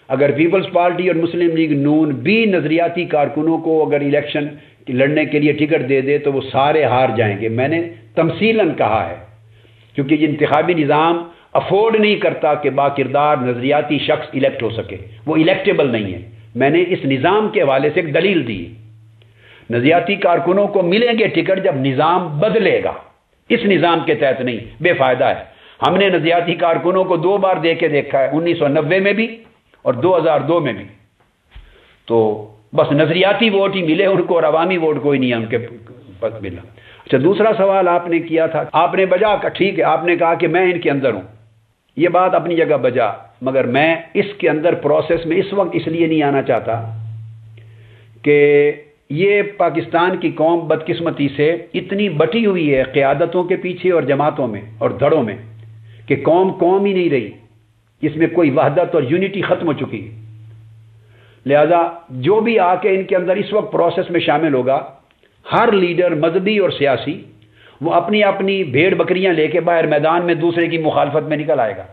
S1: اگر پیپلز پارٹی اور مسلم لیگ نون بھی نظریاتی کارکنوں کو اگر الیکشن لڑنے کے لیے ٹکٹ دے دے تو وہ سارے ہار جائیں گے۔ میں نے تمثیلاً کہا ہے، کیونکہ یہ انتخابی نظام افورڈ نہیں کرتا کہ با کردار نظریاتی شخص الیکٹ ہو سکے، وہ الیکٹیبل نہیں ہے۔ میں نے اس نظام کے حوالے سے ایک دلیل دی، نظریاتی کارکنوں کو ملیں گے ٹکٹ جب نظام بدلے گا، اس نظام کے تحت نہیں، بے فائدہ ہے۔ ہم نے نظریاتی کارکنوں کو 2 بار دے کے دیکھا ہے، 1990 میں بھی اور 2002 میں بھی، تو بس نظریاتی ووٹ ہی ملے ان کو، اور عوامی ووٹ کوئی نہیں ہے ان کے پاس ملا۔ اچھا، دوسرا سوال آپ نے کیا تھا، آپ نے بجا کا، ٹھیک ہے، آپ نے کہا کہ میں ان کے اندر ہوں، یہ بات اپنی جگہ بجا، مگر میں اس کے اندر پروسیس میں اس وقت اس لیے نہیں آنا چاہتا کہ یہ پاکستان کی قوم بدقسمتی سے اتنی بٹی ہوئی ہے قیادتوں کے پیچھے اور جماعتوں میں اور دھڑوں میں کہ قوم ہی نہیں رہی، اس میں کوئی وحدت اور یونٹی ختم ہو چکی ہے۔ لہذا جو بھی آ کے ان کے اندر اس وقت پروسیس میں شامل ہوگا، ہر لیڈر مذہبی اور سیاسی وہ اپنی اپنی بھیڑ بکریاں لے کے باہر میدان میں دوسرے کی مخالفت میں نکل آئے گا،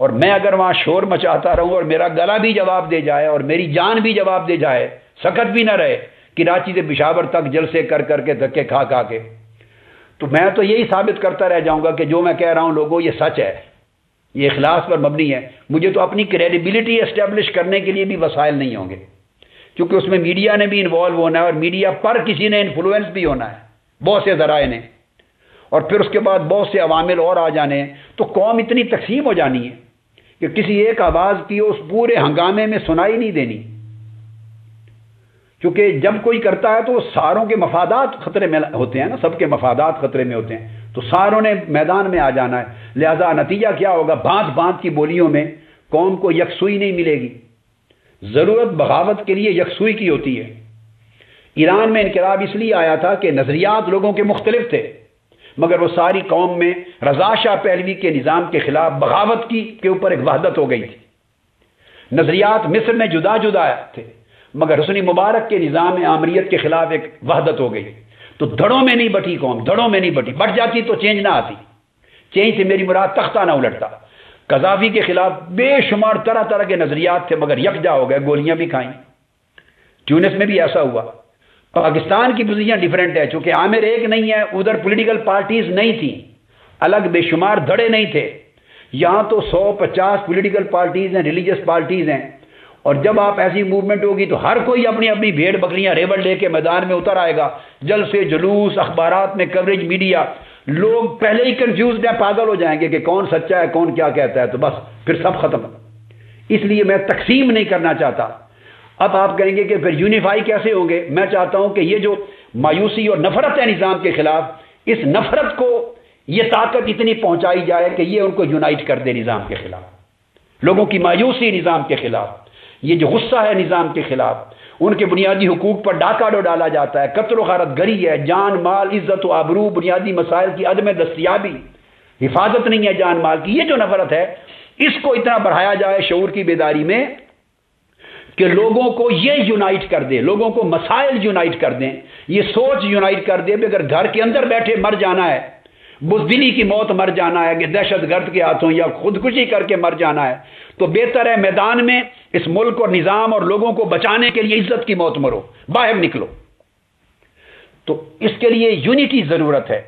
S1: اور میں اگر وہاں شور مچاتا رہوں اور میرا گلا بھی جواب دے جائے اور میری جان بھی جواب دے جائے، سکت بھی نہ رہے، کراچی سے پشاور تک جلسے کر کے دھکے کھا کے، تو میں تو یہی ثابت کرتا رہ جاؤں گا کہ جو میں کہہ رہا ہوں لوگوں یہ سچ ہے، یہ اخلاص پر مبنی ہے۔ مجھے تو اپنی کریڈیبلٹی اسٹیبلش کرنے کے لیے بھی وسائل نہیں ہوں گے، کیونکہ اس میں میڈیا نے بھی انوالو ہونا ہے، اور میڈیا پر کسی نے انفلوئنس بھی ہونا ہے، بہت سے ذرائع نے، اور پھر اس کے بعد بہت سے عوامل اور آ جانے ہیں، تو قوم اتنی تقسیم ہو جانی ہے کہ کسی ایک آواز کی اس پورے ہنگامے میں سنائی نہیں دینی، کیونکہ جب کوئی کرتا ہے تو ساروں کے مفادات خطرے میں ہوتے ہیں نا، سب کے مفادات خطرے میں ہوتے ہیں، تو ساروں نے میدان میں آ جانا ہے۔ لہذا نتیجہ کیا ہوگا، بھانت کی بولیوں میں قوم کو یکسوئی نہیں ملے گی۔ ضرورت بغاوت کے لیے یکسوئی کی ہوتی ہے۔ ایران میں انقلاب اس لیے آیا تھا کہ نظریات لوگوں کے مختلف تھے، مگر وہ ساری قوم میں رضا شاہ پہلوی کے نظام کے خلاف بغاوت کے اوپر ایک وحدت ہو گئی تھی۔ نظریات مصر میں جدا تھے، مگر حسنی مبارک کے نظام آمریت کے خلاف ایک وحدت ہو گئی، تو دھڑوں میں نہیں بٹی قوم، دھڑوں میں نہیں بٹی، بٹ جاتی تو چینج نہ آتی، چینج سے میری مراد تختہ نہ الٹتا۔ قذافی کے خلاف بے شمار طرح کے نظریات تھے، مگر یکجا ہو گئے، گولیاں بھی کھائیں۔ ٹیونس میں بھی ایسا ہوا۔ پاکستان کی پوزیشن ڈیفرنٹ ہے، چونکہ عامر ایک نہیں ہے، ادھر پولیٹیکل پارٹیز نہیں تھیں، الگ بے شمار دھڑے نہیں تھے، یہاں تو 150 پولیٹیکل پارٹیز ہیں، ریلیجس پارٹیز ہیں، اور جب آپ ایسی موومنٹ ہوگی تو ہر کوئی اپنی اپنی بھیڑ بکریاں ریوڑ لے کے میدان میں اتر آئے گا، جلسے جلوس، اخبارات میں کوریج، میڈیا، لوگ پہلے ہی کنفیوزڈ ہیں، پاگل ہو جائیں گے کہ کون سچا ہے کون کیا کہتا ہے، تو بس پھر سب ختم۔ اس لیے میں تقسیم نہیں کرنا چاہتا۔ اب آپ کہیں گے کہ پھر یونیفائی کیسے ہوں گے؟ میں چاہتا ہوں کہ یہ جو مایوسی اور نفرت ہے نظام کے خلاف، اس نفرت کو یہ طاقت اتنی پہنچائی جائے کہ یہ ان کو یونائٹ کر دے نظام کے خلاف۔ لوگوں کی مایوسی نظام کے خلاف، یہ جو غصہ ہے نظام کے خلاف، ان کے بنیادی حقوق پر ڈاکہ ڈالا جاتا ہے، قتل و غارت گری ہے، جان مال عزت و آبرو بنیادی مسائل کی عدم دستیابی، حفاظت نہیں ہے جان مال کی، یہ جو نفرت ہے اس کو اتنا بڑھایا جائے شعور کی بیداری میں کہ لوگوں کو یہ یونائٹ کر دے، لوگوں کو مسائل یونائٹ کر دیں، یہ سوچ یونائٹ کر دے کہ اگر گھر کے اندر بیٹھے مر جانا ہے، بزدلی کی موت مر جانا ہے کہ دہشت گرد کے ہاتھوں یا خودکشی کر کے مر جانا ہے، تو بہتر ہے میدان میں اس ملک اور نظام اور لوگوں کو بچانے کے لیے عزت کی موت مرو، باہر نکلو۔ تو اس کے لیے یونٹی ضرورت ہے۔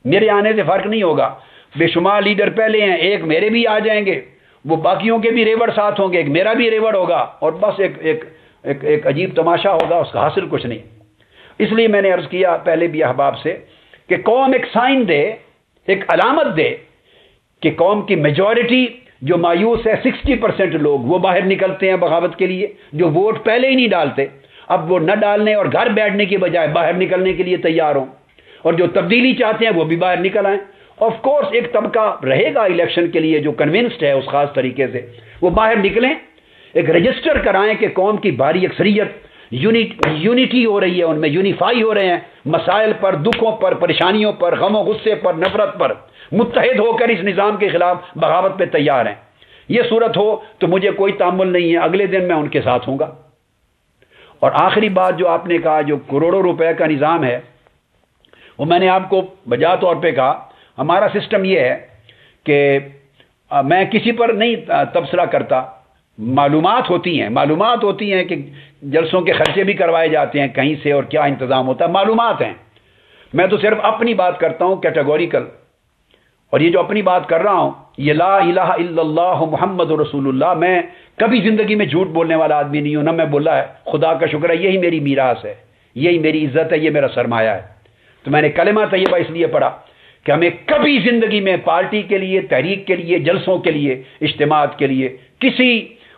S1: میرے آنے سے فرق نہیں ہوگا، بے شمار لیڈر پہلے ہیں، ایک میرے بھی آ جائیں گے، وہ باقیوں کے بھی ریوڑ ساتھ ہوں گے، ایک میرا بھی ریوڑ ہوگا، اور بس ایک عجیب تماشا ہوگا، اس کا حاصل کچھ نہیں۔ اس لیے میں نے عرض کیا پہلے بھی احباب سے کہ قوم ایک سائن دے، ایک علامت دے کہ قوم کی میجورٹی جو مایوس ہے 60% لوگ وہ باہر نکلتے ہیں بغاوت کے لیے، جو ووٹ پہلے ہی نہیں ڈالتے اب وہ نہ ڈالنے اور گھر بیٹھنے کی بجائے باہر نکلنے کے لیے تیار ہوں، اور جو تبدیلی چاہتے ہیں وہ بھی باہر نکل آئیں۔ آف کورس ایک طبقہ رہے گا الیکشن کے لیے جو کنونسڈ ہے اس خاص طریقے سے، وہ باہر نکلیں، ایک رجسٹر کرائیں کہ قوم کی بھاری اکثریت یونٹی ہو رہی ہے، ان میں یونیفائی ہو رہے ہیں، مسائل پر، دکھوں پر، پریشانیوں پر، غم و غصے پر، نفرت پر متحد ہو کر اس نظام کے خلاف بغاوت پہ تیار ہیں۔ یہ صورت ہو تو مجھے کوئی تعامل نہیں ہے، اگلے دن میں ان کے ساتھ ہوں گا۔ اور آخری بات جو آپ نے کہا، جو کروڑوں روپے کا نظام ہے، وہ میں نے آپ کو بجا طور پہ کہا ہمارا سسٹم یہ ہے کہ میں کسی پر نہیں تبصرہ کرتا، معلومات ہوتی ہیں کہ جلسوں کے خرچے بھی کروائے جاتے ہیں کہیں سے اور کیا انتظام ہوتا ہے، معلومات ہیں۔ میں تو صرف اپنی بات کرتا ہوں کیٹیگوریکل، اور یہ جو اپنی بات کر رہا ہوں یہ لا الہ الا اللہ محمد رسول اللہ، میں کبھی زندگی میں جھوٹ بولنے والا آدمی نہیں ہوں، نہ میں بولا ہے، خدا کا شکر ہے، یہی میری میراث ہے، یہی میری عزت ہے، یہ میرا سرمایہ ہے۔ تو میں نے کلمہ طیبہ اس لیے پڑھا کہ ہمیں کبھی زندگی میں پارٹی کے لیے، تحریک کے لیے، جلسوں کے لیے، اجتماعات کے لیے، کسی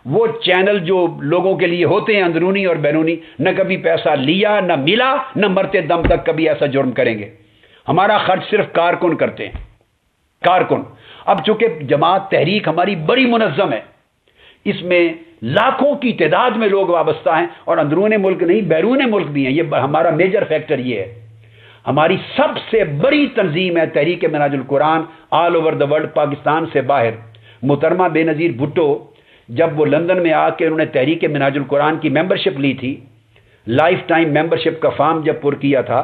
S1: وہ چینل جو لوگوں کے لیے ہوتے ہیں اندرونی اور بیرونی، نہ کبھی پیسہ لیا، نہ ملا، نہ مرتے دم تک کبھی ایسا جرم کریں گے۔ ہمارا خرچ صرف کارکن کرتے ہیں، کارکن۔ اب چونکہ جماعت تحریک ہماری بڑی منظم ہے، اس میں لاکھوں کی تعداد میں لوگ وابستہ ہیں، اور اندرون ملک نہیں بیرون ملک بھی ہیں، یہ ہمارا میجر فیکٹر یہ ہے۔ ہماری سب سے بڑی تنظیم ہے تحریک منہاج القرآن، all over the world, Pakistan سے باہر۔ محترمہ بے نظیر بھٹو جب وہ لندن میں آ کے انہوں نے تحریک منہاج القرآن کی ممبرشپ لی تھی، لائف ٹائم ممبرشپ کا فارم جب پر کیا تھا،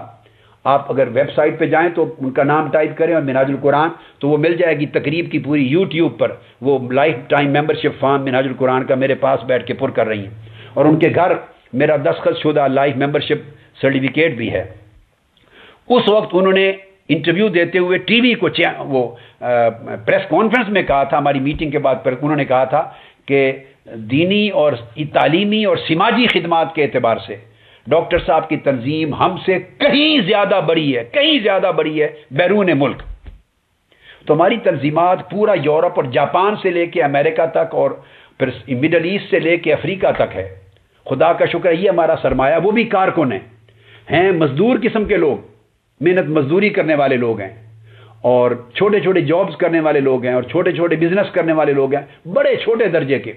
S1: آپ اگر ویب سائٹ پہ جائیں تو ان کا نام ٹائپ کریں اور منہاج القرآن تو وہ مل جائے گی تقریب کی پوری یوٹیوب پر، وہ لائف ٹائم ممبرشپ فارم منہاج القرآن کا میرے پاس بیٹھ کے پر کر رہی ہیں، اور ان کے گھر میرا دستخط شدہ لائف ممبرشپ سرٹیفکیٹ بھی ہے۔ اس وقت انہوں نے انٹرویو دیتے ہوئے ٹی وی کو وہ پریس کانفرنس میں کہا تھا، ہماری میٹنگ کے بعد انہوں نے کہا تھا کہ دینی اور تعلیمی اور سماجی خدمات کے اعتبار سے ڈاکٹر صاحب کی تنظیم ہم سے کہیں زیادہ بڑی ہے بیرون ملک۔ تو ہماری تنظیمات پورا یورپ اور جاپان سے لے کے امریکہ تک اور پھر مڈل ایسٹ سے لے کے افریقہ تک ہے۔ خدا کا شکر ہے، یہ ہمارا سرمایہ۔ وہ بھی کارکن ہیں مزدور قسم کے لوگ، محنت مزدوری کرنے والے لوگ ہیں، اور چھوٹے چھوٹے جابز کرنے والے لوگ ہیں، اور چھوٹے چھوٹے بزنس کرنے والے لوگ ہیں، بڑے چھوٹے درجے کے۔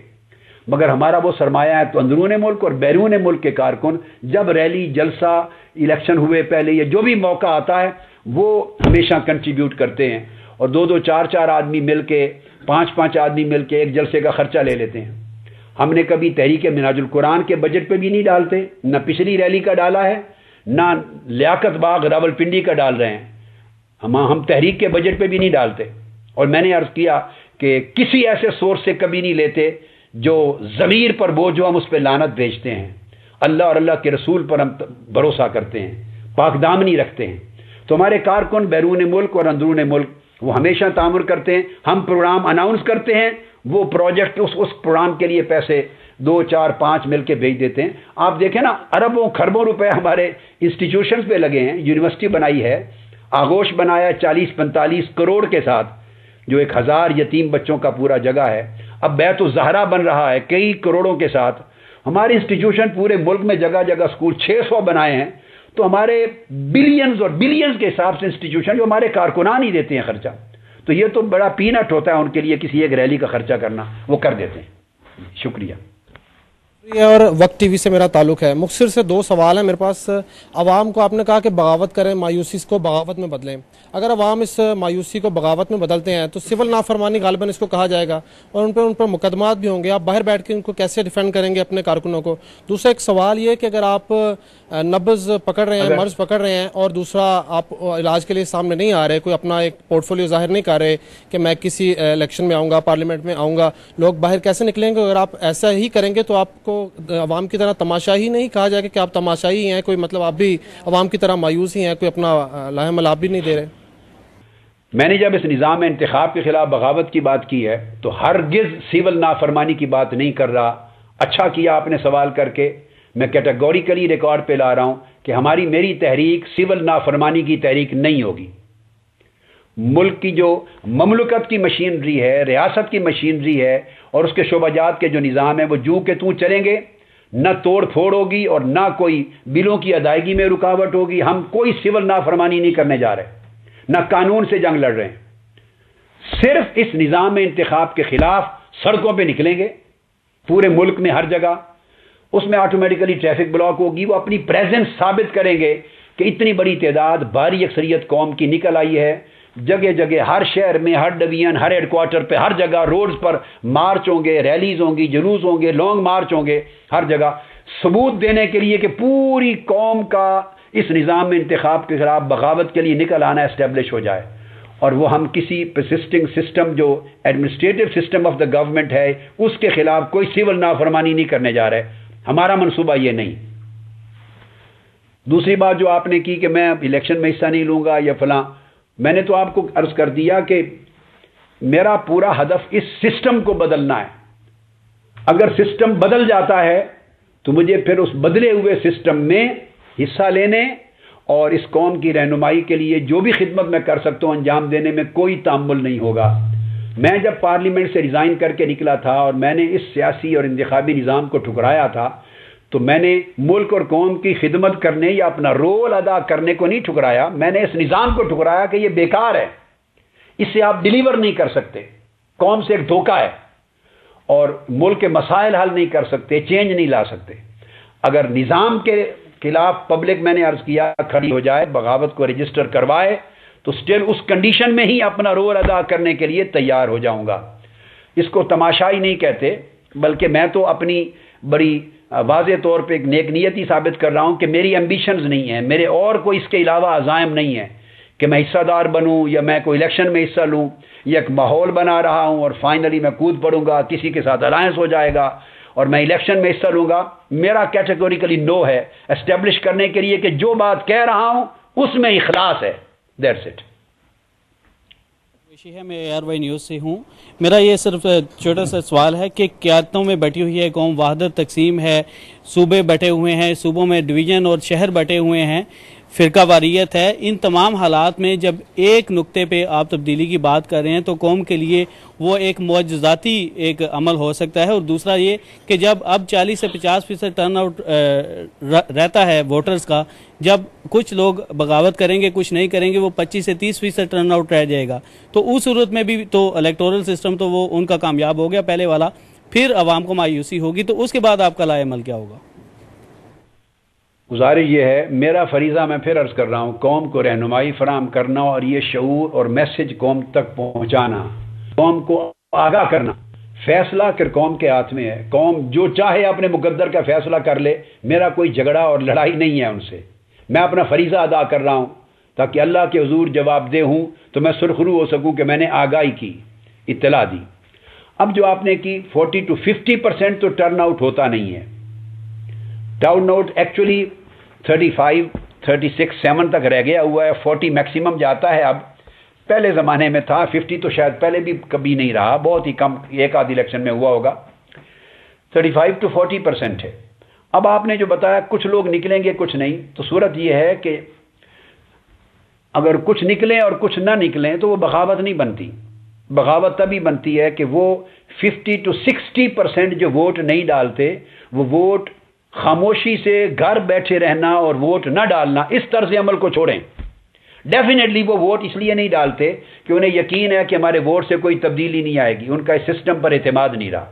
S1: مگر ہمارا وہ سرمایہ ہے تو اندرون ملک اور بیرون ملک کے کارکن جب ریلی، جلسہ، الیکشن ہوئے پہلے یا جو بھی موقع آتا ہے وہ ہمیشہ کنٹریبیوٹ کرتے ہیں، اور 2-2 4-4 آدمی مل کے، 5-5 آدمی مل کے ایک جلسے کا خرچہ لے لیتے ہیں۔ ہم نے کبھی تحریک منہاج القرآن کے بجٹ پہ بھی نہیں ڈالتے، نہ پچھلی ریلی کا ڈالا ہے، نہ لیاقت باغ راولپنڈی کا ڈال رہے ہیں، ہم تحریک کے بجٹ پہ بھی نہیں ڈالتے۔ اور میں نے عرض کیا کہ کسی ایسے سورس سے کبھی نہیں لیتے جو ضمیر پر بوجھ ہو، ہم اس پہ لعنت بھیجتے ہیں۔ اللہ اور اللہ کے رسول پر ہم بھروسہ کرتے ہیں، پاک دامنی رکھتے ہیں۔ تو ہمارے کارکن بیرون ملک اور اندرون ملک وہ ہمیشہ تعامل کرتے ہیں۔ ہم پروگرام اناؤنس کرتے ہیں، وہ پروجیکٹ اس پروگرام کے لیے پیسے 2 4 5 مل کے بھیج دیتے ہیں. آپ دیکھیں نا اربوں خربوں روپے ہمارے انسٹیٹیوشنز پہ لگے ہیں. یونیورسٹی بنائی ہے, آغوش بنایا 40-45 کروڑ کے ساتھ, جو 1000 یتیم بچوں کا پورا جگہ ہے. اب بیت الزہرا بن رہا ہے کئی کروڑوں کے ساتھ. ہمارے انسٹیٹیوشن پورے ملک میں جگہ جگہ اسکول 600 بنائے ہیں. تو ہمارے بلینز اور بلینز کے حساب سے انسٹیٹیوشن جو ہمارے کارکنان ہی دیتے ہیں خرچہ. تو یہ تو بڑا پینٹ ہوتا ہے ان کے لیے کسی ایک ریلی کا خرچہ کرنا, وہ کر دیتے ہیں. شکریہ.
S4: اور وقت ٹی وی سے میرا تعلق ہے. مختصر سے 2 سوال ہیں میرے پاس. عوام کو آپ نے کہا کہ بغاوت کریں, مایوسی کو بغاوت میں بدلیں. اگر عوام اس مایوسی کو بغاوت میں بدلتے ہیں تو سول نافرمانی غالباً اس کو کہا جائے گا, اور ان پر مقدمات بھی ہوں گے. آپ باہر بیٹھ کے ان کو کیسے ڈیفینڈ کریں گے اپنے کارکنوں کو؟ دوسرا ایک سوال یہ کہ اگر آپ نبض پکڑ رہے ہیں, مرض پکڑ رہے ہیں, اور دوسرا آپ علاج کے لیے سامنے نہیں آ رہے, کوئی اپنا ایک پورٹ فولیو ظاہر نہیں کر رہے کہ میں کسی الیکشن میں آؤں گا, پارلیمنٹ میں آؤں گا, لوگ باہر کیسے نکلیں گے؟ اگر آپ ایسا ہی کریں گے تو آپ کو عوام کی طرح تماشا ہی نہیں کہا جائے گا کہ آپ تماشائی ہیں, کوئی مطلب آپ بھی عوام کی طرح مایوس ہی ہیں, کوئی اپنا لاہم آپ بھی نہیں دے رہے.
S1: میں نے جب اس نظام انتخاب کے خلاف بغاوت کی بات کی ہے تو ہرگز سول نافرمانی کی بات نہیں کر رہا. اچھا کیا آپ نے سوال کر کے. میں کیٹیگوریکلی ریکارڈ پہ لا رہا ہوں کہ میری تحریک سول نافرمانی کی تحریک نہیں ہوگی. ملک کی جو مملکت کی مشینری ہے, ریاست کی مشینری ہے, اور اس کے شعبہ جات کے جو نظام ہے وہ جو کہ توں چلیں گے. نہ توڑ پھوڑ ہوگی اور نہ کوئی بلوں کی ادائیگی میں رکاوٹ ہوگی. ہم کوئی سول نافرمانی نہیں کرنے جا رہے, نہ قانون سے جنگ لڑ رہے ہیں. صرف اس نظام انتخاب کے خلاف سڑکوں پہ نکلیں گے پورے ملک میں ہر جگہ. اس میں آٹومیٹیکلی ٹریفک بلاک ہوگی. وہ اپنی پریزنس ثابت کریں گے کہ اتنی بڑی تعداد بھاری اکثریت قوم کی نکل آئی ہے. جگہ جگہ ہر شہر میں, ہر ڈویژن, ہر ہیڈ کوارٹر پہ, ہر جگہ روڈز پر مارچ ہوں گے, ریلیز ہوں گی, جلوس ہوں گے, لانگ مارچ ہوں گے, ہر جگہ ثبوت دینے کے لیے کہ پوری قوم کا اس نظام انتخاب کے خلاف بغاوت کے لیے نکل آنا اسٹیبلش ہو جائے. اور وہ ہم کسی پرسسٹنگ سسٹم جو administrative system of the government ہے اس کے خلاف کوئی سول نافرمانی نہیں کرنے جا رہے. ہمارا منصوبہ یہ نہیں. دوسری بات جو آپ نے کی کہ میں الیکشن میں حصہ نہیں لوں گا یا فلاں, میں نے تو آپ کو عرض کر دیا کہ میرا پورا ہدف اس سسٹم کو بدلنا ہے. اگر سسٹم بدل جاتا ہے تو مجھے پھر اس بدلے ہوئے سسٹم میں حصہ لینے اور اس قوم کی رہنمائی کے لیے جو بھی خدمت میں کر سکتا ہوں انجام دینے میں کوئی تامل نہیں ہوگا. میں جب پارلیمنٹ سے ریزائن کر کے نکلا تھا اور میں نے اس سیاسی اور انتخابی نظام کو ٹھکرایا تھا تو میں نے ملک اور قوم کی خدمت کرنے یا اپنا رول ادا کرنے کو نہیں ٹھکرایا. میں نے اس نظام کو ٹھکرایا کہ یہ بیکار ہے, اس سے آپ ڈیلیور نہیں کر سکتے, قوم سے ایک دھوکہ ہے, اور ملک کے مسائل حل نہیں کر سکتے, چینج نہیں لا سکتے. اگر نظام کے خلاف پبلک, میں نے عرض کیا, کھڑی ہو جائے, بغاوت کو رجسٹر کروائے, تو سٹل اس کنڈیشن میں ہی اپنا رول ادا کرنے کے لیے تیار ہو جاؤں گا. اس کو تماشائی نہیں کہتے, بلکہ میں تو اپنی بڑی واضح طور پہ ایک نیک نیتی ثابت کر رہا ہوں کہ میری ایمبیشنز نہیں ہیں, میرے اور کوئی اس کے علاوہ عزائم نہیں ہیں کہ میں حصہ دار بنوں یا میں کوئی الیکشن میں حصہ لوں. یہ ایک ماحول بنا رہا ہوں اور فائنلی میں کود پڑوں گا, کسی کے ساتھ الائنس ہو جائے گا اور میں الیکشن میں حصہ لوں گا. میرا کیٹیگوریکلی نو ہے اسٹیبلش کرنے کے لیے کہ جو بات کہہ رہا ہوں اس میں اخلاص ہے. That's it.
S5: میں ایئر وائی نیوز سے ہوں. میرا یہ صرف چھوٹا سا سوال ہے کہ قیادتوں میں بیٹھی ہوئی ہے قوم, وحدت تقسیم ہے, صوبے بٹے ہوئے ہیں, صوبوں میں ڈویژن اور شہر بٹے ہوئے ہیں, فرقہ واریت ہے. ان تمام حالات میں جب ایک نقطے پہ آپ تبدیلی کی بات کر رہے ہیں تو قوم کے لیے وہ ایک معجزاتی ایک عمل ہو سکتا ہے. اور دوسرا یہ کہ جب اب 40 سے 50% ٹرن آؤٹ رہتا ہے ووٹرز کا, جب کچھ لوگ بغاوت کریں گے کچھ نہیں کریں گے, وہ 25 سے 30% ٹرن آؤٹ رہ جائے گا. تو اس صورت میں بھی تو الیکٹورل سسٹم تو وہ ان کا کامیاب ہو گیا پہلے والا, پھر عوام کو مایوسی ہوگی. تو اس کے بعد آپ کا لائے عمل کیا ہوگا؟
S1: گزارش یہ ہے, میرا فریضہ میں پھر عرض کر رہا ہوں, قوم کو رہنمائی فراہم کرنا اور یہ شعور اور میسج قوم تک پہنچانا, قوم کو آگاہ کرنا. فیصلہ پھر قوم کے ہاتھ میں ہے. قوم جو چاہے اپنے مقدر کا فیصلہ کر لے, میرا کوئی جھگڑا اور لڑائی نہیں ہے ان سے. میں اپنا فریضہ ادا کر رہا ہوں تاکہ اللہ کے حضور جواب دہ ہوں تو میں سرخرو ہو سکوں کہ میں نے آگاہی کی, اطلاع دی. اب جو آپ نے کی 40 to 50% تو ٹرن آؤٹ ہوتا نہیں ہے. ٹرن آؤٹ ایکچولی 35, 36, 7 تک رہ گیا ہوا ہے. 40 میکسیمم جاتا ہے. اب پہلے زمانے میں تھا 50, تو شاید پہلے بھی کبھی نہیں رہا, بہت ہی کم, ایک آدھ الیکشن میں ہوا ہوگا. 35 to 40% ہے۔ اب آپ نے جو بتایا کچھ لوگ نکلیں گے کچھ نہیں، تو صورت یہ ہے کہ اگر کچھ نکلیں اور کچھ نہ نکلیں تو وہ بغاوت نہیں بنتی۔ بغاوت تبھی بنتی ہے کہ وہ 50 to 60% جو ووٹ نہیں ڈالتے، وہ ووٹ خاموشی سے گھر بیٹھے رہنا اور ووٹ نہ ڈالنا، اس طرز عمل کو چھوڑیں۔ ڈیفینیٹلی وہ ووٹ اس لیے نہیں ڈالتے کہ انہیں یقین ہے کہ ہمارے ووٹ سے کوئی تبدیلی نہیں آئے گی، ان کا اس سسٹم پر اعتماد نہیں رہا،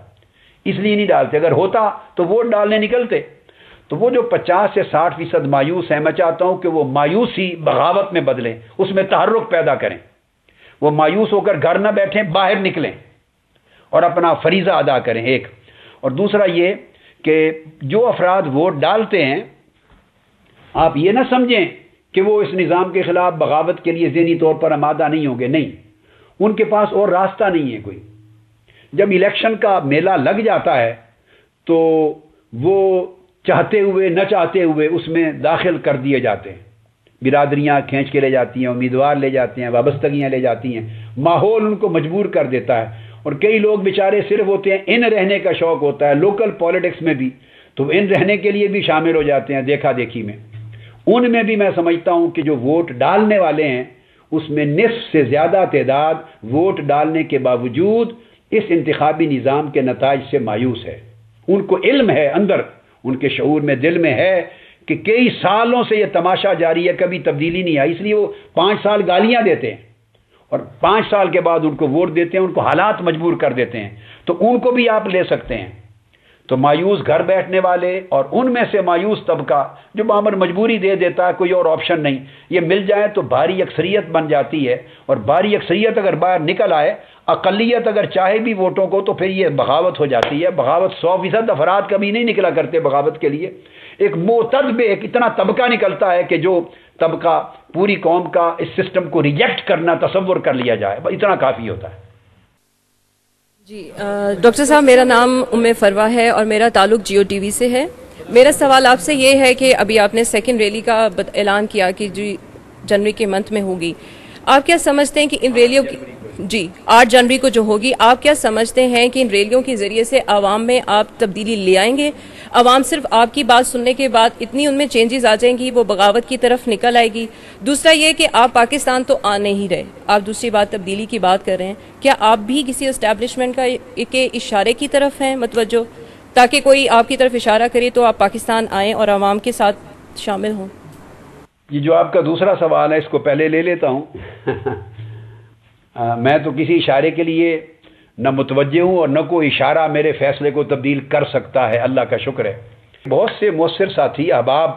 S1: اس لیے نہیں ڈالتے۔ اگر ہوتا تو ووٹ ڈالنے نکلتے۔ تو وہ جو 50 سے 60% مایوس ہیں، میں چاہتا ہوں کہ وہ مایوسی بغاوت میں بدلیں، اس میں تحرک پیدا کریں۔ وہ مایوس ہو کر گھر نہ بیٹھیں، باہر نکلیں اور اپنا فریضہ ادا کریں، ایک۔ اور دوسرا یہ کہ جو افراد ووٹ ڈالتے ہیں، آپ یہ نہ سمجھیں کہ وہ اس نظام کے خلاف بغاوت کے لیے ذہنی طور پر آمادہ نہیں ہوں گے، نہیں، ان کے پاس اور راستہ نہیں ہے کوئی۔ جب الیکشن کا میلہ لگ جاتا ہے تو وہ چاہتے ہوئے نہ چاہتے ہوئے اس میں داخل کر دیے جاتے ہیں، برادریاں کھینچ کے لے جاتی ہیں، امیدوار لے جاتے ہیں، وابستگیاں لے جاتی ہیں، ماحول ان کو مجبور کر دیتا ہے۔ اور کئی لوگ بیچارے صرف ہوتے ہیں، ان رہنے کا شوق ہوتا ہے، لوکل پالیٹکس میں بھی، تو ان رہنے کے لیے بھی شامل ہو جاتے ہیں دیکھا دیکھی میں۔ ان میں بھی میں سمجھتا ہوں کہ جو ووٹ ڈالنے والے ہیں اس میں نصف سے زیادہ تعداد ووٹ ڈالنے کے باوجود اس انتخابی نظام کے نتائج سے مایوس ہے۔ ان کو علم ہے، اندر ان کے شعور میں، دل میں ہے کہ کئی سالوں سے یہ تماشا جاری ہے، کبھی تبدیلی نہیں آئی، اس لیے وہ 5 سال گالیاں دیتے ہیں اور 5 سال کے بعد ان کو ووٹ دیتے ہیں، ان کو حالات مجبور کر دیتے ہیں۔ تو ان کو بھی آپ لے سکتے ہیں۔ تو مایوس گھر بیٹھنے والے اور ان میں سے مایوس طبقہ جو بامر مجبوری دے دیتا ہے، کوئی اور آپشن نہیں، یہ مل جائے تو بھاری اکثریت بن جاتی ہے۔ اور بھاری اکثریت اگر باہر نکل آئے، اقلیت اگر چاہے بھی ووٹوں کو، تو پھر یہ بغاوت ہو جاتی ہے۔ بغاوت 100% افراد کبھی نہیں نکلا کرتے بغاوت کے لیے، ایک معتد ایک اتنا طبقہ نکلتا ہے کہ جو طبقہ پوری قوم کا اس سسٹم کو ریجیکٹ کرنا تصور کر لیا جائے، اتنا کافی ہوتا ہے۔
S6: جی ڈاکٹر صاحب، میرا نام ام فروہ ہے اور میرا تعلق جیو ٹی وی سے ہے۔ میرا سوال آپ سے یہ ہے کہ ابھی آپ نے سیکنڈ ریلی کا اعلان کیا کہ جنوری کے منتھ میں ہوگی، آپ کیا سمجھتے ہیں کہ ان ریلیوں کی 8 جنوری کو جو ہوگی، آپ کیا سمجھتے ہیں کہ ان ریلیوں کے ذریعے سے عوام میں آپ تبدیلی لے آئیں گے؟ عوام صرف آپ کی بات سننے کے بعد اتنی ان میں چینجز آ جائیں گی، وہ بغاوت کی طرف نکل آئے گی؟ دوسرا یہ کہ آپ پاکستان تو آ نہیں رہے، آپ دوسری بات تبدیلی کی بات کر رہے ہیں، کیا آپ بھی کسی اسٹیبلشمنٹ کے اشارے کی طرف ہیں متوجہ، تاکہ کوئی آپ کی طرف اشارہ کرے تو آپ پاکستان آئیں اور عوام کے ساتھ شامل ہوں؟
S1: یہ جو آپ کا دوسرا سوال ہے، اس کو پہلے لے لیتا ہوں۔ میں تو کسی اشارے کے لیے نہ متوجہ ہوں اور نہ کوئی اشارہ میرے فیصلے کو تبدیل کر سکتا ہے، اللہ کا شکر ہے۔ بہت سے مؤثر ساتھی احباب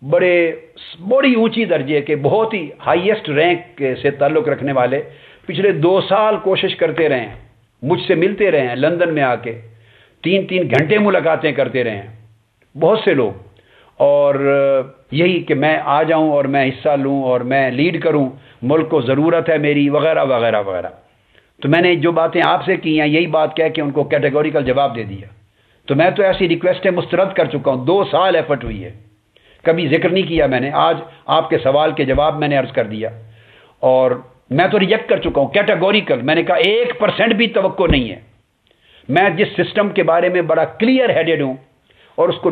S1: بڑی اونچی درجے کے، بہت ہی ہائیسٹ رینک سے تعلق رکھنے والے پچھلے 2 سال کوشش کرتے رہے ہیں، مجھ سے ملتے رہے ہیں لندن میں آ کے، 3 گھنٹے ملاقاتیں کرتے رہے ہیں بہت سے لوگ، اور یہی کہ میں آ جاؤں اور میں حصہ لوں اور میں لیڈ کروں، ملک کو ضرورت ہے میری، وغیرہ وغیرہ وغیرہ۔ تو میں نے جو باتیں آپ سے کی ہیں یہی بات کہہ کے ان کو کیٹیگوریکل جواب دے دیا۔ تو میں تو ایسی ریکویسٹیں مسترد کر چکا ہوں، 2 سال ایفرٹ ہوئی ہے، کبھی ذکر نہیں کیا میں نے، آج آپ کے سوال کے جواب میں نے عرض کر دیا، اور میں تو ریجیکٹ کر چکا ہوں کیٹیگوریکل۔ میں نے کہا 1% بھی توقع نہیں ہے۔ میں جس سسٹم کے بارے میں بڑا کلیئر ہیڈڈ ہوں اور اس کو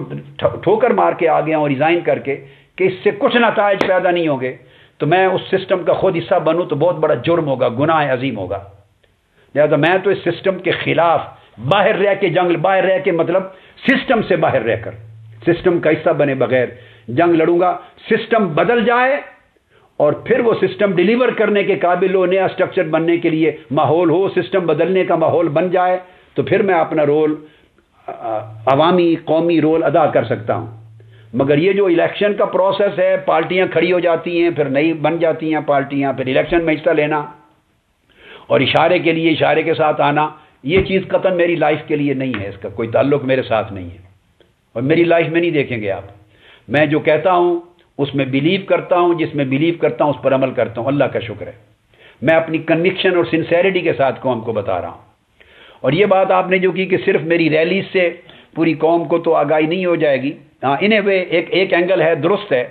S1: ٹھوکر مار کے آ گیا ہوں ریزائن کر کے کہ اس سے کچھ نتائج پیدا نہیں ہوں گے، تو میں اس سسٹم کا خود حصہ بنوں تو بہت بڑا جرم ہوگا، گناہ عظیم ہوگا۔ لہذا میں تو اس سسٹم کے خلاف باہر رہ کے جنگ، باہر رہ کے مطلب سسٹم سے باہر رہ کر، سسٹم کا حصہ بنے بغیر جنگ لڑوں گا۔ سسٹم بدل جائے اور پھر وہ سسٹم ڈیلیور کرنے کے قابل ہو، نیا سٹرکچر بننے کے لیے ماحول ہو، سسٹم بدلنے کا ماحول بن جائے، تو پھر میں اپنا رول، عوامی قومی رول ادا کر سکتا ہوں۔ مگر یہ جو الیکشن کا پروسیس ہے، پارٹیاں کھڑی ہو جاتی ہیں، پھر نئی بن جاتی ہیں پارٹیاں، پھر الیکشن میں حصہ لینا اور اشارے کے لیے اشارے کے ساتھ آنا، یہ چیز قطعاً میری لائف کے لیے نہیں ہے، اس کا کوئی تعلق میرے ساتھ نہیں ہے، اور میری لائف میں نہیں دیکھیں گے آپ۔ میں جو کہتا ہوں اس میں بلیو کرتا ہوں، جس میں بلیو کرتا ہوں اس پر عمل کرتا ہوں، اللہ کا شکر ہے۔ میں اپنی کنوکشن اور سنسیریٹی کے ساتھ قوم کو بتا رہا ہوں۔ اور یہ بات آپ نے جو کی کہ صرف میری ریلیز سے پوری قوم کو تو آگاہی نہیں ہو جائے گی، ہاں انہیں وہ ایک اینگل ہے، درست ہے،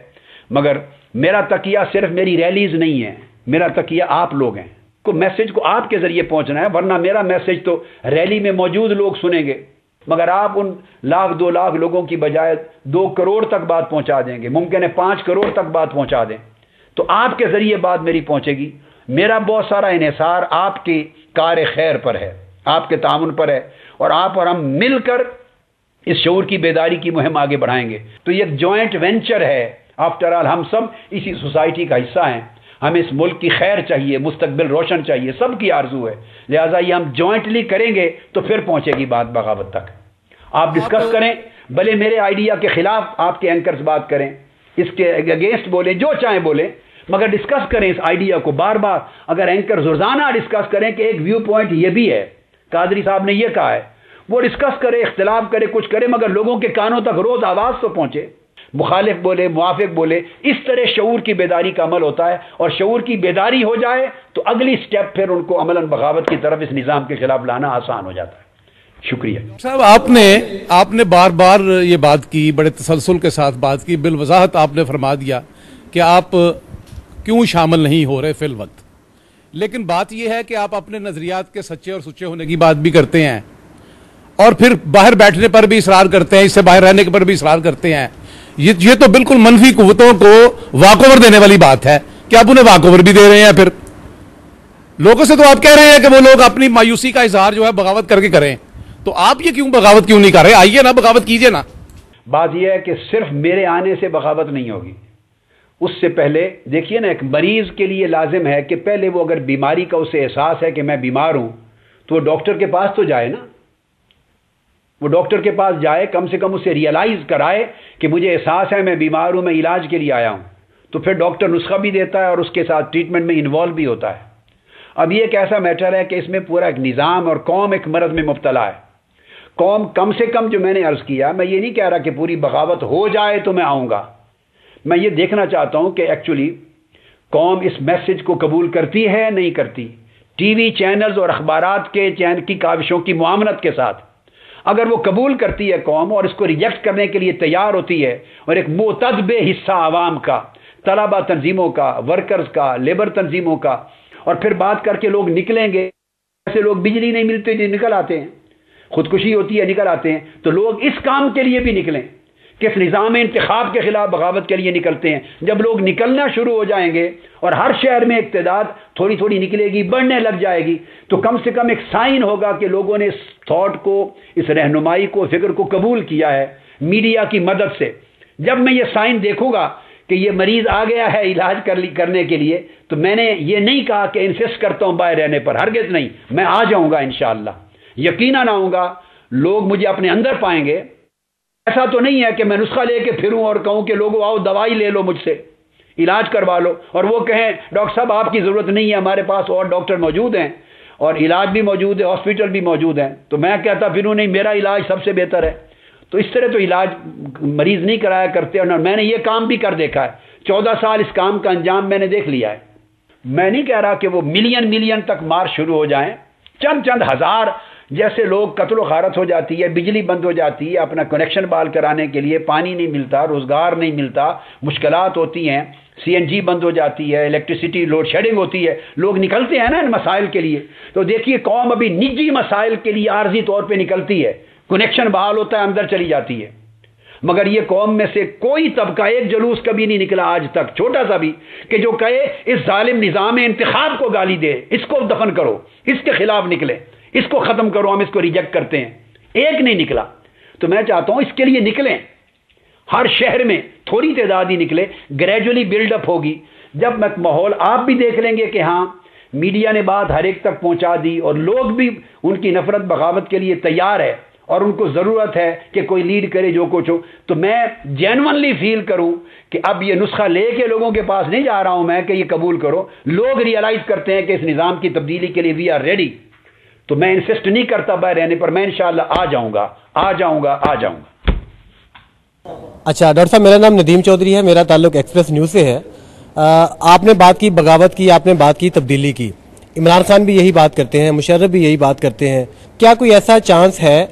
S1: مگر میرا تقیہ صرف میری ریلیز نہیں ہے، میرا تقیہ آپ لوگ ہیں، کو میسج کو آپ کے ذریعے پہنچنا ہے، ورنہ میرا میسج تو ریلی میں موجود لوگ سنیں گے، مگر آپ ان 1,00,000 2 لاکھ لوگوں کی بجائے 2 کروڑ تک بات پہنچا دیں گے، ممکن ہے 5 کروڑ تک بات پہنچا دیں، تو آپ کے ذریعے بات میری پہنچے گی۔ میرا بہت سارا انحصار آپ کی کار خیر پر ہے، آپ کے تعاون پر ہے، اور آپ اور ہم مل کر اس شعور کی بیداری کی مہم آگے بڑھائیں گے۔ تو یہ ایک جوائنٹ وینچر ہے، آفٹر آل ہم سب اسی سوسائٹی کا حصہ ہیں، ہمیں اس ملک کی خیر چاہیے، مستقبل روشن چاہیے، سب کی آرزو ہے، لہٰذا یہ ہم جوائنٹلی کریں گے تو پھر پہنچے گی بات بغاوت تک۔ آپ ڈسکس کریں، بھلے میرے آئیڈیا کے خلاف آپ کے اینکرز بات کریں، اس کے اگینسٹ بولیں، جو چاہیں بولیں، مگر ڈسکس کریں اس آئیڈیا کو بار بار۔ اگر اینکرز روزانہ ڈسکس کریں کہ ایک ویو پوائنٹ یہ بھی ہے، قادری صاحب نے یہ کہا ہے، وہ ڈسکس کرے، اختلاف کرے، کچھ کرے، مگر لوگوں کے کانوں تک روز آواز تو پہنچے، مخالف بولے، موافق بولے، اس طرح شعور کی بیداری کا عمل ہوتا ہے، اور شعور کی بیداری ہو جائے تو اگلی سٹیپ پھر ان کو عملاً بغاوت کی طرف اس نظام کے خلاف لانا آسان ہو جاتا ہے۔ شکریہ
S7: صاحب، آپ نے بار بار یہ بات کی، بڑے تسلسل کے ساتھ بات کی، بالوضاحت آپ نے فرما دیا کہ آپ کیوں شامل نہیں ہو رہے فی الوقت، لیکن بات یہ ہے کہ آپ اپنے نظریات کے سچے اور سچے ہونے کی بات بھی کرتے ہیں، اور پھر باہر بیٹھنے پر بھی اصرار کرتے ہیں، اس سے باہر رہنے پر بھی اصرار کرتے ہیں۔ یہ تو بالکل منفی قوتوں کو واک اوور دینے والی بات ہے کہ آپ انہیں واک اوور بھی دے رہے ہیں۔ پھر لوگوں سے تو آپ کہہ رہے ہیں کہ وہ لوگ اپنی مایوسی کا اظہار جو ہے بغاوت کر کے کریں، تو آپ یہ بغاوت کیوں نہیں کر رہے؟ آئیے نا، بغاوت کیجئے نا۔
S1: بات یہ ہے کہ صرف میرے آنے سے بغاوت نہیں ہوگی، اس سے پہلے دیکھیے نا، ایک مریض کے لیے لازم ہے کہ پہلے وہ اگر بیماری کا اسے احساس ہے کہ میں بیمار ہوں تو وہ ڈاکٹر کے پاس تو جائے نا، وہ ڈاکٹر کے پاس جائے، کم سے کم اسے ریئلائز کرائے کہ مجھے احساس ہے میں بیمار ہوں، میں علاج کے لیے آیا ہوں، تو پھر ڈاکٹر نسخہ بھی دیتا ہے اور اس کے ساتھ ٹریٹمنٹ میں انوالو بھی ہوتا ہے۔ اب یہ ایک ایسا میٹر ہے کہ اس میں پورا ایک نظام اور قوم ایک مرض میں مبتلا ہے۔ قوم کم سے کم، جو میں نے عرض کیا، میں یہ نہیں کہہ رہا کہ پوری بغاوت ہو جائے تو میں آؤں گا، میں یہ دیکھنا چاہتا ہوں کہ ایکچولی قوم اس میسج کو قبول کرتی ہے نہیں کرتی، ٹی وی چینلز اور اخبارات کے کی کاوشوں کی معاونت کے ساتھ۔ اگر وہ قبول کرتی ہے قوم اور اس کو ریجیکٹ کرنے کے لیے تیار ہوتی ہے، اور ایک معتدب حصہ عوام کا، طلبہ تنظیموں کا، ورکرز کا، لیبر تنظیموں کا، اور پھر بات کر کے لوگ نکلیں گے، ایسے لوگ بجلی نہیں ملتے جو نکل آتے ہیں، خودکشی ہوتی ہے نکل آتے ہیں، تو لوگ اس کام کے لیے بھی نکلیں کہ اس نظام انتخاب کے خلاف بغاوت کے لیے نکلتے ہیں۔ جب لوگ نکلنا شروع ہو جائیں گے اور ہر شہر میں ایک تعداد تھوڑی تھوڑی نکلے گی، بڑھنے لگ جائے گی، تو کم سے کم ایک سائن ہوگا کہ لوگوں نے اس تھاٹ کو، اس رہنمائی کو، فکر کو قبول کیا ہے میڈیا کی مدد سے۔ جب میں یہ سائن دیکھوں گا کہ یہ مریض آ گیا ہے علاج کرنے کے لیے، تو میں نے یہ نہیں کہا کہ انسسٹ کرتا ہوں باہر رہنے پر، ہرگز نہیں، میں آ جاؤں گا انشاءاللہ، یقیناً آؤں گا، لوگ مجھے اپنے اندر پائیں گے۔ ایسا تو نہیں ہے کہ میں نسخہ لے کے پھروں اور کہوں کہ لوگوں آؤ دوائی لے لو، مجھ سے علاج کروا لو، اور وہ کہیں ڈاکٹر صاحب آپ کی ضرورت نہیں ہے، ہمارے پاس اور ڈاکٹر موجود ہیں اور علاج بھی موجود ہے، ہاسپٹل بھی موجود ہیں، تو میں کہتا پھروں نہیں، میرا علاج سب سے بہتر ہے۔ تو اس طرح تو علاج مریض نہیں کرایا کرتے، اور میں نے یہ کام بھی کر دیکھا ہے، 14 سال اس کام کا انجام میں نے دیکھ لیا ہے۔ میں نہیں کہہ رہا کہ وہ ملین تک مارچ شروع ہو جائیں، چند ہزار جیسے لوگ قتل و غارت ہو جاتی ہے، بجلی بند ہو جاتی ہے، اپنا کنیکشن بحال کرانے کے لیے پانی نہیں ملتا، روزگار نہیں ملتا، مشکلات ہوتی ہیں، CNG بند ہو جاتی ہے، الیکٹریسٹی لوڈ شیڈنگ ہوتی ہے، لوگ نکلتے ہیں نا ان مسائل کے لیے۔ تو دیکھیے قوم ابھی نجی مسائل کے لیے عارضی طور پہ نکلتی ہے، کنیکشن بحال ہوتا ہے، اندر چلی جاتی ہے، مگر یہ قوم میں سے کوئی طبقہ، ایک جلوس کبھی نہیں نکلا آج تک، چھوٹا سا بھی، کہ جو کہے اس ظالم نظام انتخاب کو گالی دے، اس کو دفن کرو، اس کے خلاف نکلے، اس کو ختم کرو، ہم اس کو ریجیکٹ کرتے ہیں، ایک نہیں نکلا۔ تو میں چاہتا ہوں اس کے لیے نکلیں، ہر شہر میں تھوڑی تعداد ہی نکلے، گریجولی بلڈ اپ ہوگی۔ جب ماحول آپ بھی دیکھ لیں گے کہ ہاں میڈیا نے بات ہر ایک تک پہنچا دی، اور لوگ بھی ان کی نفرت بغاوت کے لیے تیار ہے، اور ان کو ضرورت ہے کہ کوئی لیڈ کرے جو کچھ ہو، تو میں جینونلی فیل کروں کہ اب یہ نسخہ لے کے لوگوں کے پاس نہیں جا رہا ہوں میں کہ یہ قبول کرو، لوگ ریئلائز کرتے ہیں کہ اس نظام کی تبدیلی کے لیے وی آر ریڈی، تو میں انسسٹ نہیں کرتا باہر رہنے پر، میں انشاءاللہ آ جاؤں گا۔
S4: اچھا ڈاکٹر صاحب، میرا نام ندیم چودھری ہے، میرا تعلق ایکسپریس نیوز سے ہے۔ آپ نے بات کی بغاوت کی، آپ نے بات کی تبدیلی کی، عمران خان بھی یہی بات کرتے ہیں، مشرف بھی یہی بات کرتے ہیں، کیا کوئی ایسا چانس ہے؟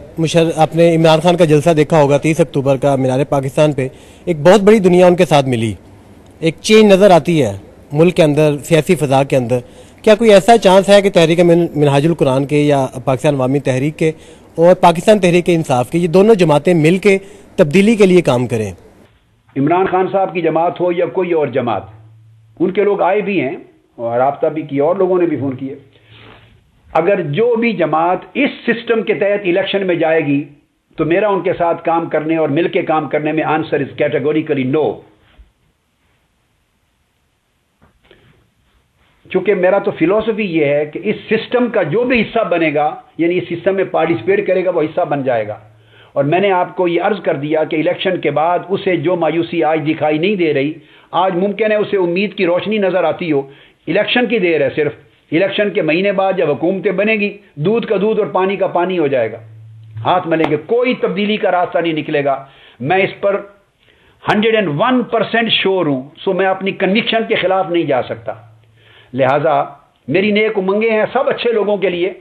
S4: اپنے عمران خان کا جلسہ دیکھا ہوگا 30 اکتوبر کا مینار پاکستان پہ، ایک بہت بڑی دنیا ان کے ساتھ ملی، ایک چینج نظر آتی ہے ملک کے اندر، سیاسی فضا کے اندر۔ کیا کوئی ایسا چانس ہے کہ تحریک منہاج القرآن کے یا پاکستان عوامی تحریک کے
S8: اور پاکستان تحریک انصاف کی، یہ دونوں جماعتیں مل کے تبدیلی کے لیے کام کریں؟
S1: عمران خان صاحب کی جماعت ہو یا کوئی اور جماعت، ان کے لوگ آئے بھی ہیں اور رابطہ بھی کیا اور لوگوں نے بھی فون کیے. اگر جو بھی جماعت اس سسٹم کے تحت الیکشن میں جائے گی تو میرا ان کے ساتھ کام کرنے اور مل کے کام کرنے میں آنسر از کیٹیگوریکلی نو. چونکہ میرا تو فلسفی یہ ہے کہ اس سسٹم کا جو بھی حصہ بنے گا، یعنی اس سسٹم میں پارٹیسپیٹ کرے گا، وہ حصہ بن جائے گا. اور میں نے آپ کو یہ عرض کر دیا کہ الیکشن کے بعد اسے جو مایوسی آج دکھائی نہیں دے رہی، آج ممکن ہے اسے امید کی روشنی نظر آتی ہو. الیکشن کی دیر ہے صرف. الیکشن کے مہینے بعد جب حکومتیں بنے گی، دودھ کا دودھ اور پانی کا پانی ہو جائے گا، ہاتھ ملیں گے، کوئی تبدیلی کا راستہ نہیں نکلے گا. میں اس پر 101% شور ہوں. سو میں اپنی کنوکشن کے خلاف نہیں جا سکتا. لہذا میری نیک امنگیں ہیں سب اچھے لوگوں کے لیے،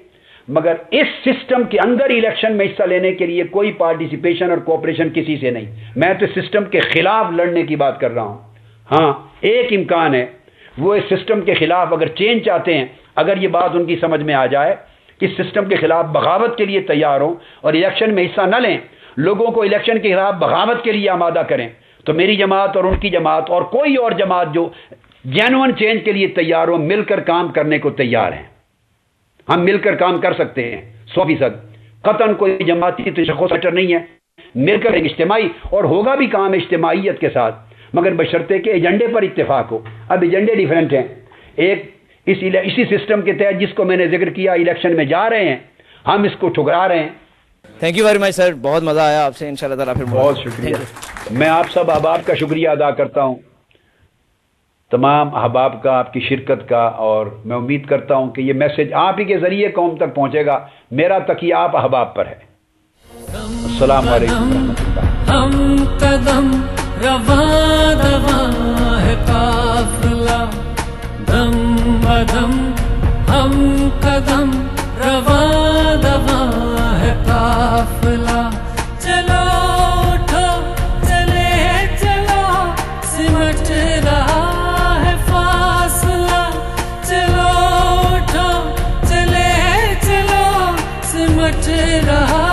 S1: مگر اس سسٹم کے اندر الیکشن میں حصہ لینے کے لیے کوئی پارٹیسپیشن اور کوآپریشن کسی سے نہیں. میں تو سسٹم کے خلاف لڑنے کی بات کر رہا ہوں. ہاں ایک امکان ہے، وہ اس سسٹم کے خلاف اگر چینج چاہتے ہیں، اگر یہ بات ان کی سمجھ میں آ جائے کہ سسٹم کے خلاف بغاوت کے لیے تیار ہوں اور الیکشن میں حصہ نہ لیں، لوگوں کو الیکشن کے خلاف بغاوت کے لیے آمادہ کریں، تو میری جماعت اور ان کی جماعت اور کوئی اور جماعت جو جینوئن چینج کے لیے تیار ہو، مل کر کام کرنے کو تیار ہیں. ہم مل کر کام کر سکتے ہیں 100%. قطعاً کوئی جماعتی تشخص نہیں ہے. مل کر ایک اجتماعی اور ہوگا بھی کام اجتماعیت کے ساتھ، مگر بشرطے کے ایجنڈے پر اتفاق ہو. اب ایجنڈے ڈیفرنٹ ہیں. ایک اسی سسٹم کے تحت جس کو میں نے ذکر کیا الیکشن میں جا رہے ہیں، ہم اس کو ٹھکرا رہے ہیں.
S3: تھینک یو ویری مچ سر، بہت مزہ آیا آپ سے. انشاءاللہ تعالیٰ پھر
S1: بہت شکریہ. میں آپ سب احباب کا شکریہ ادا کرتا ہوں، تمام احباب کا، آپ کی شرکت کا، اور میں امید کرتا ہوں کہ یہ میسج آپ ہی کے ذریعے قوم تک پہنچے گا. میرا تکیہ آپ احباب پر ہے. السلام علیکم ورحمۃ اللہ.
S9: ہم قدم رواں رواں ہے قافلہ، دم بدم ہم قدم رواں رواں ہے قافلہ. چلو اٹھو چلے چلو سمٹ رہا ہے فاصلہ. چلو اٹھو چلے چلو سمٹ رہا